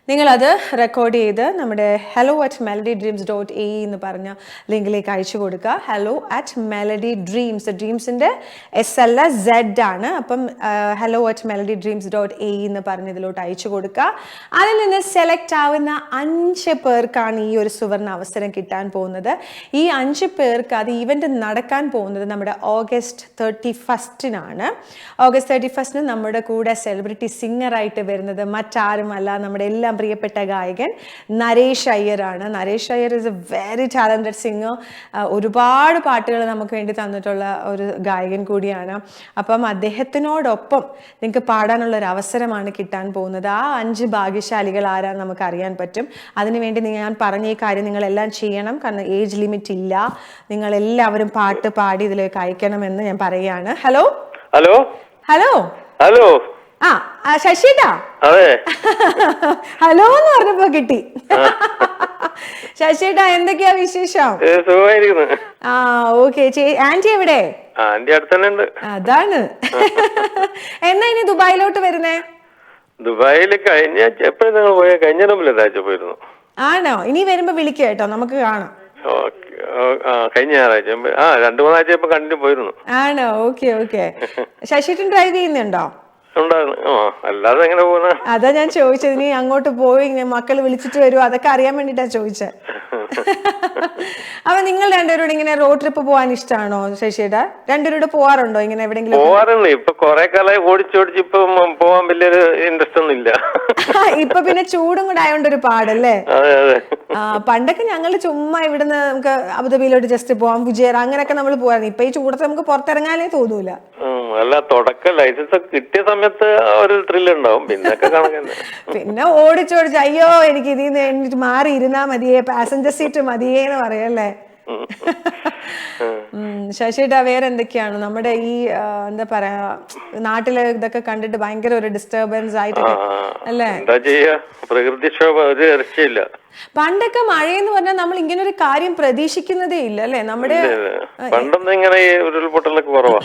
S1: നിങ്ങളത് റെക്കോർഡ് ചെയ്ത് നമ്മുടെ hello@melodydreams.ae എന്ന് പറഞ്ഞ ലിങ്കിലേക്ക് അയച്ചു കൊടുക്കുക. hello@melodydreams, ഡ്രീംസിൻ്റെ SL Z ആണ്. അപ്പം hello@melodydreams.ae എന്ന് പറഞ്ഞ് ഇതിലോട്ട് അയച്ചു കൊടുക്കുക. അതിൽ നിന്ന് സെലക്ട് ആവുന്ന 5 പേർക്കാണ് ഈ ഒരു സുവർണ അവസരം കിട്ടാൻ പോകുന്നത്. ഈ 5 പേർക്ക് അത് ഇവൻ്റ് നടക്കാൻ പോകുന്നത് നമ്മുടെ ഓഗസ്റ്റ് 31-നാണ്. ഓഗസ്റ്റ് 31-ന് നമ്മുടെ കൂടെ സെലിബ്രിറ്റി സിംഗറായിട്ട് വരുന്നത് മറ്റാരുമല്ല, നമ്മുടെ എല്ലാം പ്രിയപ്പെട്ട ഗായകൻ നരേഷ് അയ്യറാണ്. Naresh Iyer is a very talented singer. ഒരുപാട് പാട്ടുകൾ നമുക്ക് വേണ്ടി തന്നിട്ടുള്ള ഒരു ഗായകൻ കൂടിയാണ്. അപ്പം അദ്ദേഹത്തിനോടൊപ്പം നിങ്ങൾക്ക് പാടാനുള്ള ഒരു അവസരമാണ് കിട്ടാൻ പോകുന്നത്. ആ 5 ഭാഗ്യശാലികൾ ആരാന്ന് നമുക്ക് അറിയാൻ പറ്റും. അതിനുവേണ്ടി ഞാൻ പറഞ്ഞ ഈ കാര്യം നിങ്ങളെല്ലാം ചെയ്യണം. കാരണം ഏജ് ലിമിറ്റ് ഇല്ല. നിങ്ങളെല്ലാവരും പാട്ട് പാടി ഇതിലേക്ക് അയക്കണമെന്ന് ഞാൻ പറയുകയാണ്. ഹലോ
S4: ഹലോ
S1: ഹലോ
S4: ഹലോ
S1: ശശിട്ടാ,
S4: അതെ,
S1: ഹലോ എന്ന് പറഞ്ഞപ്പോ കിട്ടി. ശശിട്ടാ, എന്തൊക്കെയാ വിശേഷം?
S4: സുഖമായിരിക്കുന്നു.
S1: ഓക്കെ. ആന്റി എവിടെ?
S4: ആന്റി അടുത്തന്നെ ഉണ്ട്.
S1: അതാണ്. എന്നാ ഇനി ദുബായിലോട്ട് വരുന്നേ?
S4: ദുബായിൽ കഴിഞ്ഞ എപ്പോഴും നിങ്ങൾ പോയ കഴിഞ്ഞ ഒരാഴ്ച പോയിരുന്നു.
S1: ആണോ? ഇനി വരുമ്പോ വിളിക്കുക കേട്ടോ, നമുക്ക് കാണാം.
S4: കഴിഞ്ഞ ഞായറാഴ്ച 2-3 ആഴ്ച ഇപ്പൊ കണ്ടിന്യൂ പോയിരുന്നു.
S1: ആണോ? ഓക്കെ. ശശിട്ടൻ ഡ്രൈവ് ചെയ്യുന്നുണ്ടോ?
S4: അല്ലാതെ എങ്ങനെ പോകുന്ന?
S1: അതാ ഞാൻ ചോദിച്ചത്. ഇനി അങ്ങോട്ട് പോയി മക്കൾ വിളിച്ചിട്ട് വരുമോ, അതൊക്കെ അറിയാൻ വേണ്ടിട്ടാ ചോദിച്ചത്. അപ്പൊ നിങ്ങൾ രണ്ടുപേരോട് ഇങ്ങനെ റോഡ് ട്രിപ്പ് പോകാൻ ഇഷ്ടമാണോ ശശിയുടെ? രണ്ടുപേരോട് പോവാറുണ്ടോ ഇങ്ങനെ എവിടെയെങ്കിലും?
S4: പോവാറുണ്ട്. ഇപ്പൊ കൊറേ കാലമായി ഓടിച്ചോടിച്ച് ഇപ്പൊ പോവാൻ വലിയൊരു ഇൻട്രസ്റ്റ് ഒന്നും ഇല്ല.
S1: ഇപ്പൊ പിന്നെ ചൂടും കൂടെ ആയോണ്ട് ഒരു പാടല്ലേ? പണ്ടൊക്കെ ഞങ്ങള് ചുമ്മാ ഇവിടുന്ന് നമുക്ക് അബുദാബിയിലോട്ട് ജസ്റ്റ് പോവാം, ഫുജേറ അങ്ങനെയൊക്കെ നമ്മൾ പോവായിരുന്നു. ഇപ്പൊ ഈ ചൂടത്ത് നമുക്ക് പുറത്തിറങ്ങാനേ തോന്നൂല.
S4: അല്ല, തുടക്കം ലൈസൻസ് ഒക്കെ കിട്ടിയ സമയത്ത് ഒരു ത്രില്ല് ഉണ്ടാവും.
S1: പിന്നെ ഓടിച്ചോടിച്ച് അയ്യോ എനിക്ക് ഇതിന്ന് എണീറ്റ് മാറി ഇരുന്നാ മതിയേ, പാസഞ്ചർ സീറ്റ് മതിയേ എന്ന് പറയല്ലേ. ശശിയുടെ വേറെ എന്തൊക്കെയാണ് നമ്മുടെ ഈ എന്താ പറയാ നാട്ടിലെ ഇതൊക്കെ കണ്ടിട്ട് ഭയങ്കര ഒരു ഡിസ്റ്റർബൻസ് ആയിട്ട് അല്ലേ?
S4: എന്താ ചെയ്യാ, പ്രകൃതിക്ഷോഭ ഒരു രക്ഷയില്ല.
S1: പണ്ടൊക്കെ മഴയെന്ന് പറഞ്ഞാൽ നമ്മൾ ഇങ്ങനെ ഒരു കാര്യം പ്രതീക്ഷിക്കുന്നതേ ഇല്ല അല്ലെ? നമ്മുടെ
S4: പണ്ടൊന്നും ഇങ്ങനെ ഉരുൾപൊട്ടലൊക്കെ കുറവാ.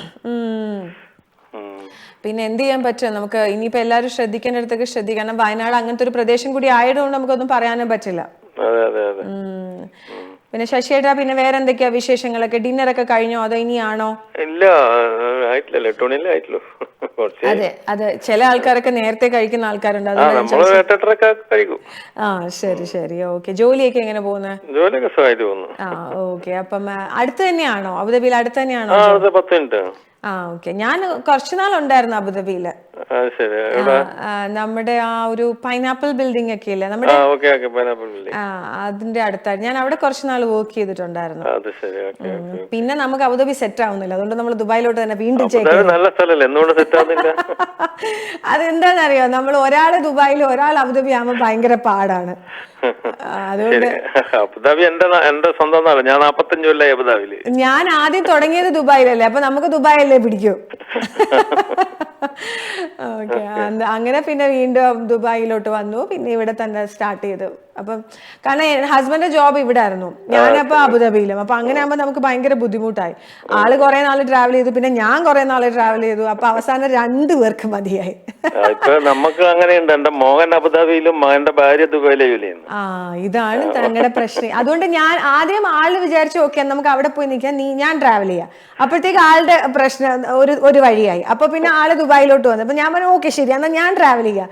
S1: പിന്നെ എന്ത് ചെയ്യാൻ പറ്റും നമുക്ക്? ഇനിയിപ്പോ എല്ലാവരും ശ്രദ്ധിക്കേണ്ടടുത്തൊക്കെ ശ്രദ്ധിക്കണം. വയനാട് അങ്ങനത്തെ ഒരു പ്രദേശം കൂടി ആയതുകൊണ്ട് നമുക്കൊന്നും പറയാനും പറ്റില്ല. പിന്നെ ശശിയേട്ടാ, പിന്നെ വേറെ എന്തൊക്കെയാ വിശേഷങ്ങളൊക്കെ? ഡിന്നറൊക്കെ കഴിഞ്ഞോ അതോ ഇനിയാണോ?
S4: ഇല്ല, ആയിട്ടില്ല. 8 ആയിട്ടുള്ളൂ.
S1: അതെ, ചില ആൾക്കാരൊക്കെ നേരത്തെ കഴിക്കുന്ന ആൾക്കാരുണ്ട്. ശരി. ഓക്കെ. ജോലിയൊക്കെ എങ്ങനെ പോകുന്നത്?
S4: ജോലിയൊക്കെ സുഖമായിട്ട് പോകുന്നു.
S1: ഓക്കെ. അപ്പം അടുത്ത് തന്നെയാണോ? അബുദാബിയിൽ അടുത്ത് തന്നെയാണോ? ആ ഓക്കെ. ഞാൻ കുറച്ചു നാൾ ഉണ്ടായിരുന്നു അബുദാബിയില്.
S4: അത് ശരി. എവിടെ?
S1: നമ്മുടെ ആ ഒരു പൈനാപ്പിൾ ബിൽഡിംഗ് ഒക്കെ ഇല്ലേ
S4: ആ,
S1: നമ്മുടെ,
S4: ഓക്കെ ഓക്കെ, പൈനാപ്പിൾ ഇല്ലേ?
S1: അതിന്റെ അടുത്തായിട്ട് ഞാൻ അവിടെ കുറച്ചു നാൾ വർക്ക് ചെയ്തിട്ടുണ്ടായിരുന്നു.
S4: അത് ശരി. Okay okay.
S1: പിന്നെ നമുക്ക് അബുദാബി സെറ്റ് ആവുന്നില്ല, അതുകൊണ്ട് നമ്മൾ ദുബായിലോട്ട് തന്നെ വീണ്ടും
S4: അബുദാബി നല്ല സ്ഥലല്ലേ, എന്തുകൊണ്ട് സെറ്റ് ആവുന്നില്ല?
S1: അതെന്താണെന്നറിയോ, നമ്മൾ ഒരാള് ദുബായിൽ ഒരാൾ അബുദാബി ആകുമ്പോൾ ഭയങ്കര പാടാണ്. അതുകൊണ്ട്
S4: അബുദാബി എന്റെ സ്വന്തം നാളെ. ഞാൻ 45 കൊല്ലായി അബുദാബിയില്.
S1: ഞാൻ ആദ്യം തുടങ്ങിയത് ദുബായിലല്ലേ, അപ്പൊ നമുക്ക് ദുബായല്ലേ പിടിക്കൂ. ഓക്കെ, അങ്ങനെ പിന്നെ വീണ്ടും ദുബായിലോട്ട് വന്നു, പിന്നെ ഇവിടെ തന്നെ സ്റ്റാർട്ട് ചെയ്തു. അപ്പം കാരണം ഹസ്ബൻഡിന്റെ ജോബ് ഇവിടെ ആയിരുന്നു, ഞാനപ്പോ അബുദാബിയിലും. അപ്പൊ അങ്ങനെ ആകുമ്പോൾ നമുക്ക് ഭയങ്കര ബുദ്ധിമുട്ടായി. ആള് കുറെ നാൾ ട്രാവൽ ചെയ്തു, പിന്നെ ഞാൻ കുറെ നാൾ ട്രാവൽ ചെയ്തു. അപ്പൊ അവസാനം 2 പേർക്ക് മതിയായി.
S4: ഇപ്പൊ നമുക്ക് അങ്ങനെയുണ്ട്. എന്റെ മോഹൻ അബുദാബിയിലും മകന്റെ ഭാര്യ ദുബായിലും.
S1: ആ, ഇതാണ് ഞങ്ങളുടെ പ്രശ്നം. അതുകൊണ്ട് ഞാൻ ആദ്യം ആള് വിചാരിച്ചു ഓക്കെ നമുക്ക് അവിടെ പോയി നിൽക്കാം, ഞാൻ ട്രാവൽ ചെയ്യാം. അപ്പോഴത്തേക്ക് ആളുടെ പ്രശ്നം ഒരു വഴിയായി. അപ്പൊ പിന്നെ ആള് ദുബായിലോട്ട് വന്നു. അപ്പൊ ഞാൻ പറഞ്ഞു ഓക്കെ ശരി, എന്നാൽ ഞാൻ ട്രാവൽ ചെയ്യാം.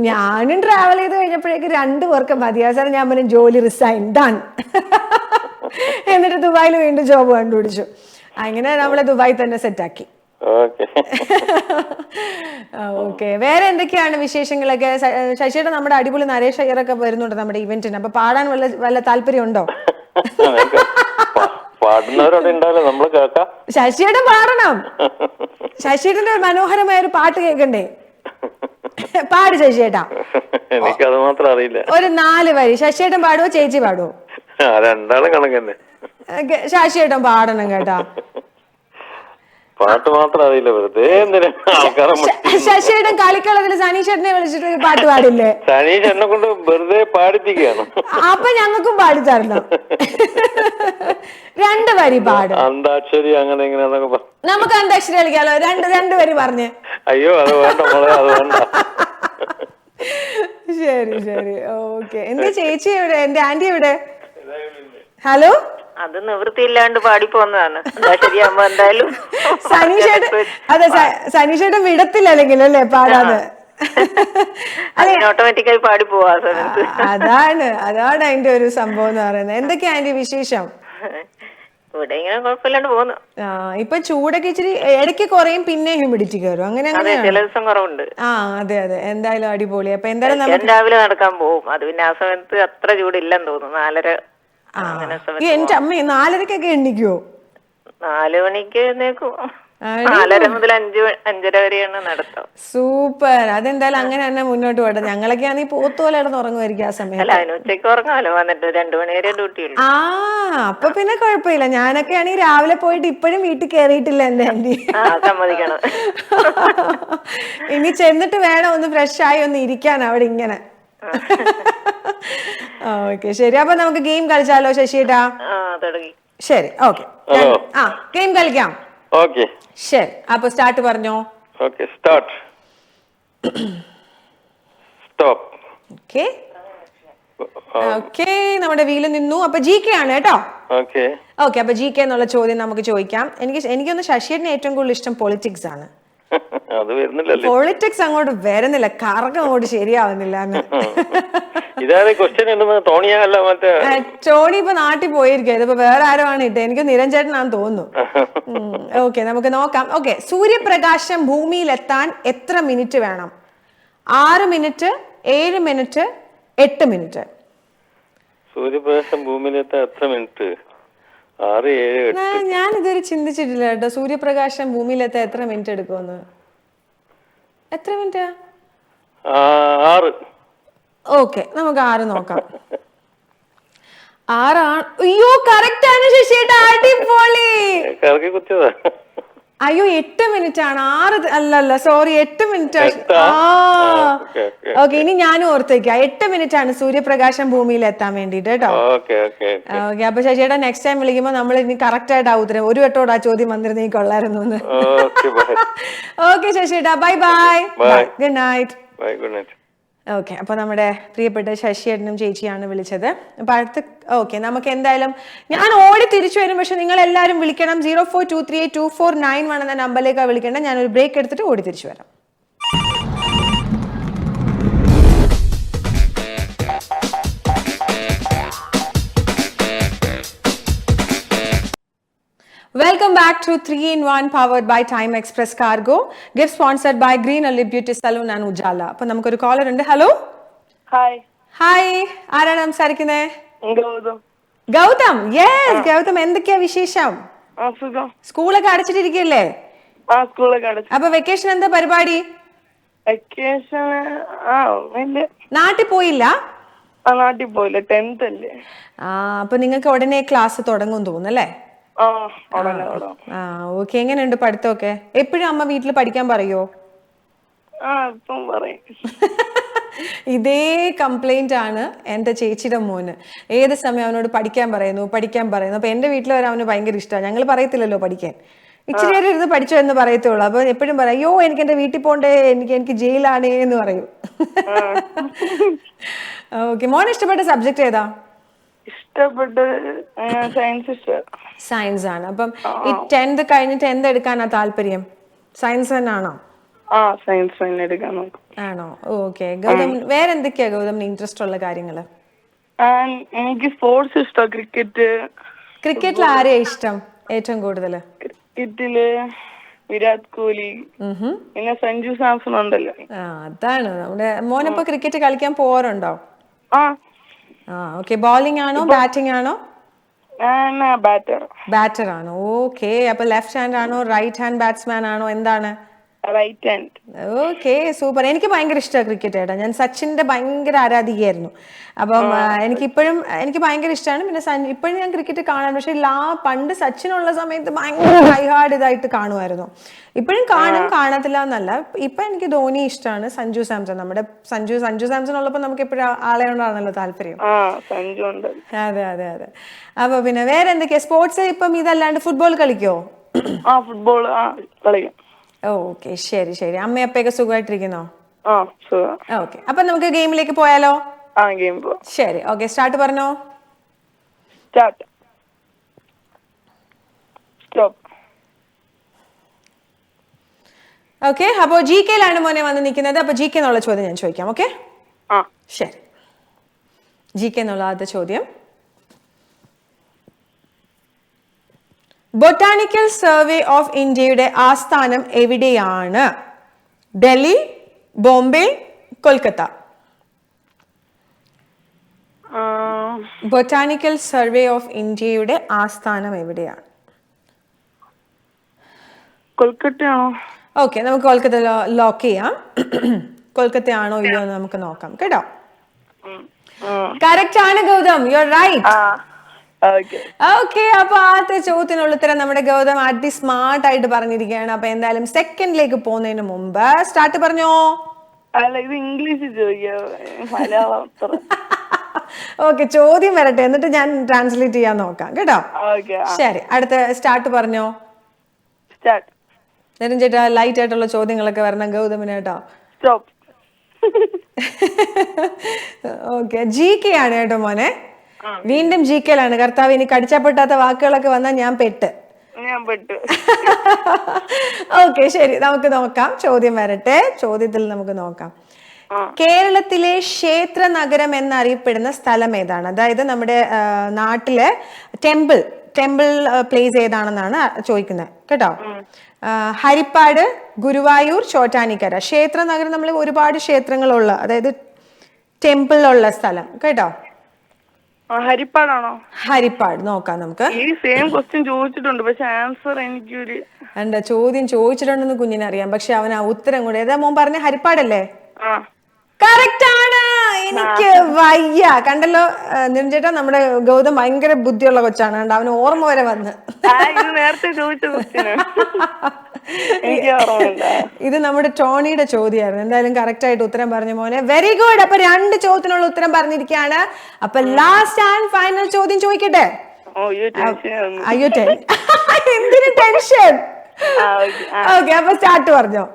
S1: ഞാനും ട്രാവൽ ചെയ്ത് കഴിഞ്ഞപ്പോഴേക്ക് 2 പേർക്ക് മതിയാ സാർ. ഞാൻ പറഞ്ഞു ജോലി റിസൈൻ, ഡൺ. എന്നിട്ട് ദുബായിൽ വീണ്ടും ജോബ് കണ്ടുപിടിച്ചു. അങ്ങനെ നമ്മളെ ദുബായി തന്നെ സെറ്റാക്കി. ഓക്കെ, വേറെ എന്തൊക്കെയാണ് വിശേഷങ്ങളൊക്കെ? ശശിയുടെ നമ്മുടെ അടിപൊളി നരേഷ് അയ്യറൊക്കെ വരുന്നുണ്ട് നമ്മുടെ ഇവന്റിന്. അപ്പൊ പാടാൻ വല്ല താല്പര്യമുണ്ടോ? ശശിയുടെ പാടണം. ശശിയുടെ മനോഹരമായ ഒരു പാട്ട് കേൾക്കണ്ടേ? പാട് ശശിയേട്ടാ.
S4: എനിക്കത് മാത്രം അറിയില്ല.
S1: ഒരു 4 വരി. ശശിയേട്ടൻ പാടുവോ ചേച്ചി പാടുവോ?
S4: രണ്ടാളും കണക്കന്നെ.
S1: ശശിയേട്ടൻ പാടണം കേട്ടാ.
S4: പാട്ട് മാത്രം അറിയില്ല, വെറുതെ ആൾക്കാരെ.
S1: ശശിയേട്ടൻ കളിക്കളത്തിൽ സനീഷേട്ടനെ വിളിച്ചിട്ട് ഒരു പാട്ട് പാടില്ലേ?
S4: സനീഷ് എന്നെ കൊണ്ട് വെറുതെ പാടിപ്പിക്കുകയാണ്.
S1: അപ്പൊ ഞങ്ങൾക്കും പാടിത്തരണം. 2 വരി പാടും.
S4: അന്താക്ഷരി അങ്ങനെ ഇങ്ങനെയാന്നൊക്കെ പറഞ്ഞു.
S1: നമുക്ക് അന്താക്ഷരി കളിക്കാലോ. 2 വരി പറഞ്ഞേ.
S4: അയ്യോ, അത് വേണ്ട മോളെ, അത് വേണ്ട.
S1: ശരി ശരി, ഓക്കെ. എന്താ ചേച്ചി എവിടെ? എന്റെ ആന്റി എവിടെ? ഹലോ.
S5: അത് നിവൃത്തിയില്ലാണ്ട് പാടിപ്പോന്നതാണ്. ശരിയാകുമ്പോ എന്തായാലും
S1: അതെ, സനീഷേട്ടൻ വിടത്തില്ല അല്ലെങ്കിൽ അല്ലേ പാടാന്ന്?
S5: ഓട്ടോമാറ്റിക്കായി പാടി പോവാ സമയത്ത്.
S1: അതാണ് അതിന്റെ ഒരു സംഭവം എന്ന് പറയുന്നത്. എന്തൊക്കെയാ അതിന്റെ വിശേഷം?
S5: ഇവിടെ ഇങ്ങനെ കുഴപ്പമില്ലാണ്ട് പോകുന്നു.
S1: ഇപ്പൊ ചൂടൊക്കെ ഇച്ചിരി ഇടയ്ക്ക് കുറയും, പിന്നെ ഹ്യൂമിഡിറ്റി കയറും, അങ്ങനെ
S5: ചില ദിവസം കുറവുണ്ട്.
S1: അതെ അതെ, എന്തായാലും അടിപൊളി. അപ്പൊ എന്തായാലും നമുക്ക്
S5: രാവിലെ നടക്കാൻ പോകും. അത് പിന്നെ ആ സമയത്ത് അത്ര ചൂടില്ലെന്ന് തോന്നുന്നു. 4:30.
S1: എന്റെ അമ്മ 4:30-ക്കൊക്കെ എണ്ണിക്കുവോ?
S5: 4 മണിക്ക് എഴുന്നേക്കും. 4:30 മുതൽ 5:30 വരെയാണ് നടത്താം.
S1: സൂപ്പർ. അതെന്തായാലും അങ്ങനെ തന്നെ മുന്നോട്ട് പോട്ടെ. ഞങ്ങളൊക്കെ ആണെങ്കിൽ പോത്തോലെ ഉറങ്ങുമായിരിക്കും ആ സമയത്ത്.
S5: അല്ല, അതിന് ഉച്ചയ്ക്ക് ഉറങ്ങാമല്ലോ. വന്നിട്ട് 2 മണി വരെ ഡ്യൂട്ടിയുള്ളൂ.
S1: അപ്പൊ പിന്നെ കുഴപ്പമില്ല. ഞാനൊക്കെ ആണെങ്കിൽ രാവിലെ പോയിട്ട് ഇപ്പോഴും വീട്ടിൽ കയറിയിട്ടില്ല എന്റെ ആന്റി.
S5: സമ്മതിക്കണം.
S1: ഇനി ചെന്നിട്ട് വേണം ഒന്ന് ഫ്രഷ് ആയി ഒന്ന് ഇരിക്കാൻ അവിടെ ഇങ്ങനെ. ഓക്കെ ശരി, അപ്പൊ നമുക്ക് ഗെയിം കളിച്ചാലോ ശശിയേട്ടാ?
S5: തുടങ്ങി.
S1: ശരി, ഓക്കെ. ഗെയിം കളിക്കാം.
S4: ഓക്കെ
S1: ശരി, അപ്പൊ സ്റ്റാർട്ട് പറഞ്ഞോ.
S4: Okay, start. Stop.
S1: Okay okay, നമ്മുടെ വീല് നിന്നു. അപ്പൊ GK ആണ് കേട്ടോ.
S4: ഓക്കെ
S1: ഓക്കെ, അപ്പൊ GK എന്നുള്ള ചോദ്യം നമുക്ക് ചോദിക്കാം. എനിക്കൊന്ന് ശശിയേട്ടന് ഏറ്റവും കൂടുതൽ ഇഷ്ടം പൊളിറ്റിക്സ് ആണ്.
S4: അത് വരുന്നില്ലല്ലേ?
S1: പൊളിറ്റിക്സ് അങ്ങോട്ട് വരുന്നില്ല, കറക്കം അങ്ങോട്ട് ശരിയാവുന്നില്ല. ടോണി ഇപ്പൊ നാട്ടിൽ പോയിരിക്കും. ഇതിപ്പോ വേറെ ആരോ ആണ് ഇട്ടേ. എനിക്ക് നിരഞ്ജേട്ടനാന്ന് തോന്നുന്നു. ഓക്കെ, നമുക്ക് നോക്കാം. ഓക്കെ, സൂര്യപ്രകാശം ഭൂമിയിലെത്താൻ എത്ര മിനിറ്റ് വേണം? 6 മിനിറ്റ്, 7 മിനിറ്റ്, 8 മിനിറ്റ്?
S4: സൂര്യപ്രകാശം ഭൂമിയിലെത്താൻ എത്ര മിനിറ്റ്? 6, 7, 8.
S1: ഞാൻ ഇതുവരെ ചിന്തിച്ചിട്ടില്ല കേട്ടോ, സൂര്യപ്രകാശം ഭൂമിയിലെത്താൻ എത്ര മിനിറ്റ് എടുക്കുമെന്ന്. എത്ര മിനിറ്റ്?
S4: 6.
S1: ഓക്കെ, നമുക്ക് 6 നോക്കാം. 6 ആണ്. അയ്യോ, കറക്റ്റ് ആണ് ശശിയേട്ടാ, അടിപൊളി. അയ്യോ, 8 മിനിറ്റ് ആണ്. 6 അല്ലല്ല, സോറി, 8 മിനിറ്റ്. ഓക്കെ, ഇനി ഞാനും ഓർത്തേക്കാം. 8 മിനിറ്റ് ആണ് സൂര്യപ്രകാശം ഭൂമിയിൽ എത്താൻ വേണ്ടിട്ട് കേട്ടോ. ഓക്കെ, അപ്പൊ ശശിയേട്ടാ നെക്സ്റ്റ് ടൈം വിളിക്കുമ്പോ നമ്മൾ ഇനി കറക്റ്റ് ആയിട്ട് ഉത്തരം. ഒരു വട്ടോട് ആ ചോദ്യം വന്നിരുന്നെങ്കിൽ കൊള്ളായിരുന്നു. ഓക്കെ ശശിയേട്ടാ, bye bye, good night. Okay, അപ്പൊ നമ്മുടെ പ്രിയപ്പെട്ട ശശിയേട്ടനും ചേച്ചിയാണ് വിളിച്ചത്. അപ്പൊ അടുത്ത് ഓക്കെ, നമുക്ക് എന്തായാലും ഞാൻ ഓടി തിരിച്ചു വരും. പക്ഷെ നിങ്ങൾ എല്ലാവരും വിളിക്കണം. 04238249 എന്ന നമ്പറിലേക്കാണ് വിളിക്കേണ്ടത്. ഞാനൊരു ബ്രേക്ക് എടുത്തിട്ട് ഓടി തിരിച്ചു വരാം. Welcome back to 3-in-1 powered by Time Express Cargo. Gift sponsored by Green Olive Beauty Salon and Ujala. അപ്പോൾ നമുക്കൊരു കോളർ ഉണ്ട്. Hello
S2: hi.
S1: ഹായ്, ആരാണ് സംസാരിക്കുന്നേ?
S2: ഗൗതം.
S1: ഗൗതം, യെസ് ഗൗതം, എന്തൊക്കെയാ വിശേഷം?
S2: സുഖം.
S1: സ്കൂളൊക്കെ അടച്ചിട്ടിരിക്കല്ലേ?
S2: സ്കൂളൊക്കെ അടച്ചു.
S1: അപ്പൊ വെക്കേഷൻ എന്താ പരിപാടി?
S2: വെക്കേഷൻ ഒന്നുമില്ല.
S1: നാട്ടിൽ പോയില്ല?
S2: നാട്ടിൽ പോയില്ല, 10th അല്ലേ.
S1: അപ്പൊ നിങ്ങൾക്ക് ഉടനെ ക്ലാസ് തുടങ്ങും തോന്നുന്നല്ലേ? ഓക്കെ. എങ്ങനെയുണ്ട് പഠിത്തമൊക്കെ? എപ്പോഴും അമ്മ വീട്ടിൽ പഠിക്കാൻ പറയോ?
S2: ഇപ്പം പറയും.
S1: ഇതേ കംപ്ലൈന്റ് ആണ് എന്റെ ചേച്ചിയുടെ മോന്. ഏത് സമയം അവനോട് പഠിക്കാൻ പറയുന്നു. അപ്പൊ എന്റെ വീട്ടിൽ വരെ അവന് ഭയങ്കര ഇഷ്ടമാണ്. ഞങ്ങൾ പറയത്തില്ലല്ലോ പഠിക്കാൻ. ഇച്ചിരി നേരം ഇരുന്ന് പഠിച്ചോ എന്ന് പറയത്തുള്ളൂ. അപ്പൊ എപ്പോഴും പറയും, അയ്യോ എനിക്ക് എന്റെ വീട്ടിൽ പോണ്ടേ, എനിക്ക് ജയിലാണേ എന്ന് പറയും. ഓക്കെ. മോന് ഇഷ്ടപ്പെട്ട സബ്ജക്ട് ഏതാ?
S2: ഇഷ്ടപ്പെട്ട
S1: സയൻസ് ആണ്. അപ്പം ഈ 10th കഴിഞ്ഞിട്ട് എന്ത് എടുക്കാനാ താല്പര്യം? സയൻസ് തന്നെ ആണോ?
S2: സയൻസ് തന്നെ എടുക്കാൻ നോക്കും.
S1: ആണോ? ഓക്കെ. ഗൗതം, വേറെ എന്തൊക്കെയാ ഗൗതമിന് ഇൻട്രസ്റ്റ് ഉള്ള കാര്യങ്ങള്?
S2: എനിക്ക് സ്പോർട്സ് ഇഷ്ടം.
S1: ക്രിക്കറ്റിൽ ആരെയാ ഇഷ്ടം ഏറ്റവും കൂടുതൽ?
S2: ക്രിക്കറ്റില് വിരാട് കോഹ്ലി, പിന്നെ സഞ്ജു സാംസൺ ഉണ്ടല്ലോ.
S1: അതാണ് നമ്മുടെ മോനപ്പോ ക്രിക്കറ്റ് കളിക്കാൻ പോവാറുണ്ടോ? ഓക്കെ. ബോളിംഗ് ആണോ ബാറ്റിംഗ് ആണോ? ബാറ്റർ ആണോ? ഓക്കെ. അപ്പൊ ലെഫ്റ്റ് ഹാൻഡ് ആണോ റൈറ്റ് ഹാൻഡ് ബാറ്റ്സ്മാൻ ആണോ, എന്താണ്?
S2: Right hand.
S1: Okay, super. എനിക്ക് ഭയങ്കര ഇഷ്ടമാണ് ക്രിക്കറ്റ് ഏട്ടാ. ഞാൻ സച്ചിന്റെ ഭയങ്കര ആരാധികയായിരുന്നു. അപ്പം എനിക്ക് ഭയങ്കര ഇഷ്ടമാണ്. പിന്നെ ഇപ്പോഴും ഞാൻ ക്രിക്കറ്റ് കാണാൻ, പക്ഷെ പണ്ട് സച്ചിനുള്ള സമയത്ത് ഭയങ്കര ഹൈഹാർഡ് ഇതായിട്ട് കാണുമായിരുന്നു. ഇപ്പോഴും കാണത്തില്ല എന്നല്ല. ഇപ്പൊ എനിക്ക് ധോനി ഇഷ്ടമാണ്. സഞ്ജു സാംസൺ, നമ്മുടെ സഞ്ജു സാംസൺ ഉള്ളപ്പോ നമുക്ക് എപ്പോഴും ആളെ കൊണ്ടാണല്ലോ താല്പര്യം. അതെ അതെ അതെ. അപ്പൊ പിന്നെ വേറെ എന്തൊക്കെയാ സ്പോർട്സ്? ഇപ്പം ഇതല്ലാണ്ട് ഫുട്ബോൾ കളിക്കോ?
S2: ഫുട്ബോൾ കളിക്കും.
S1: ഓക്കെ, ശരി ശരി. അമ്മയപ്പൊക്കെ സുഖമായിട്ടിരിക്കുന്നോ? ഓക്കെ. അപ്പൊ നമുക്ക് ഗെയിമിലേക്ക് പോയാലോ? ശരി, ഓക്കെ. സ്റ്റാർട്ട് പറഞ്ഞോ. ഓക്കെ. അപ്പോ ജി കെയിലാണ് മോനെ വന്ന് നിൽക്കുന്നത്. അപ്പൊ ജി കെ എന്നുള്ള ചോദ്യം ഞാൻ ചോദിക്കാം. ഓക്കെ, ശരി. ജി കെ എന്നുള്ള ആദ്യത്തെ ചോദ്യം, ബൊട്ടാണിക്കൽ സർവേ ഓഫ് ഇന്ത്യയുടെ ആസ്ഥാനം എവിടെയാണ്? Delhi, Bombay, Kolkata? Botanical survey of ഇന്ത്യയുടെ ആസ്ഥാനം എവിടെയാണ്?
S2: കൊൽക്കത്തയാണോ?
S1: ഓക്കെ, നമുക്ക് കൊൽക്കത്ത ലോക്ക് ചെയ്യാം. കൊൽക്കത്ത ആണോ ഇല്ലയോ എന്ന് നമുക്ക് നോക്കാം കേട്ടോ. കറക്റ്റ് ആണ് Gautham, you are right. Okay. അപ്പൊ ആദ്യത്തെ ചോദ്യത്തിനുള്ള ഉത്തരം നമ്മുടെ ഗൗതം സ്മാർട്ട് ആയിട്ട് പറഞ്ഞിരിക്കുകയാണ്. അപ്പൊ എന്തായാലും സെക്കൻഡിലേക്ക് പോകുന്നതിന് മുമ്പ് സ്റ്റാർട്ട് പറഞ്ഞോ.
S2: ഇംഗ്ലീഷ്
S1: ഓക്കെ, ചോദ്യം വരട്ടെ, എന്നിട്ട് ഞാൻ ട്രാൻസ്ലേറ്റ് ചെയ്യാൻ നോക്കാം കേട്ടോ. ശരി, അടുത്ത സ്റ്റാർട്ട് പറഞ്ഞോ. നേരം ചേട്ടാ, ലൈറ്റ് ആയിട്ടുള്ള ചോദ്യങ്ങളൊക്കെ വരണം ഗൗതമിന് കേട്ടോ. ഓക്കെ, ജി കെ ആണ് കേട്ടോ മോനെ. വീണ്ടും ജി കെയിലാണ്. കർത്താവ്, ഇനി കടിച്ചപ്പെട്ടാത്ത വാക്കുകളൊക്കെ വന്നാൽ ഞാൻ പെട്ട്. ഓക്കെ, ശരി, നമുക്ക് നോക്കാം. ചോദ്യം വരട്ടെ, ചോദ്യത്തിൽ നമുക്ക് നോക്കാം. കേരളത്തിലെ ക്ഷേത്ര നഗരം എന്നറിയപ്പെടുന്ന സ്ഥലം ഏതാണ്? അതായത് നമ്മുടെ നാട്ടിലെ ടെമ്പിൾ പ്ലേസ് ഏതാണെന്നാണ് ചോദിക്കുന്നത് കേട്ടോ. ഹരിപ്പാട്, ഗുരുവായൂർ, ചോറ്റാനിക്കര. ക്ഷേത്ര നഗരം നമ്മൾ ഒരുപാട് ക്ഷേത്രങ്ങളുള്ള, അതായത് ടെമ്പിൾ ഉള്ള സ്ഥലം കേട്ടോ.
S2: ഹരിപ്പാടാണോ?
S1: ഹരിപ്പാട്. നോക്കാം നമുക്ക്.
S2: ഈ സെയിം ക്വസ്റ്റ്യൻ ചോദിച്ചിട്ടുണ്ട്, പക്ഷെ ആൻസർ എനിക്കൊരു
S1: ചോദ്യം ചോദിച്ചിട്ടുണ്ടെന്ന് കുഞ്ഞിനറിയാം, പക്ഷെ അവൻ ആ ഉത്തരം കൂടെ ഏതാ മോൻ പറഞ്ഞ? ഹരിപ്പാടല്ലേ? കറക്റ്റ് ആണ്. എനിക്ക് വയ്യ. കണ്ടല്ലോ നിരഞ്ജേട്ടാ, നമ്മുടെ ഗൗതം ഭയങ്കര ബുദ്ധിയുള്ള കൊച്ചാണ്. കണ്ട, അവന് ഓർമ്മ വരെ വന്ന്.
S2: നേരത്തെ ചോദിച്ച
S1: ഇത് നമ്മുടെ ടോണിയുടെ ചോദ്യമായിരുന്നു. എന്തായാലും കറക്റ്റ് ആയിട്ട് ഉത്തരം പറഞ്ഞു മോനെ, വെരി ഗുഡ്. അപ്പൊ 2 ചോദ്യത്തിനുള്ള ഉത്തരം പറഞ്ഞിരിക്കുകയാണ്. അപ്പൊ ലാസ്റ്റ് ആൻഡ് ഫൈനൽ ചോദ്യം ചോദിക്കട്ടെ. അയ്യോ, എന്തിനു ടെൻഷൻ? ഓക്കെ, അപ്പൊ സ്റ്റാർട്ട് പറഞ്ഞോ.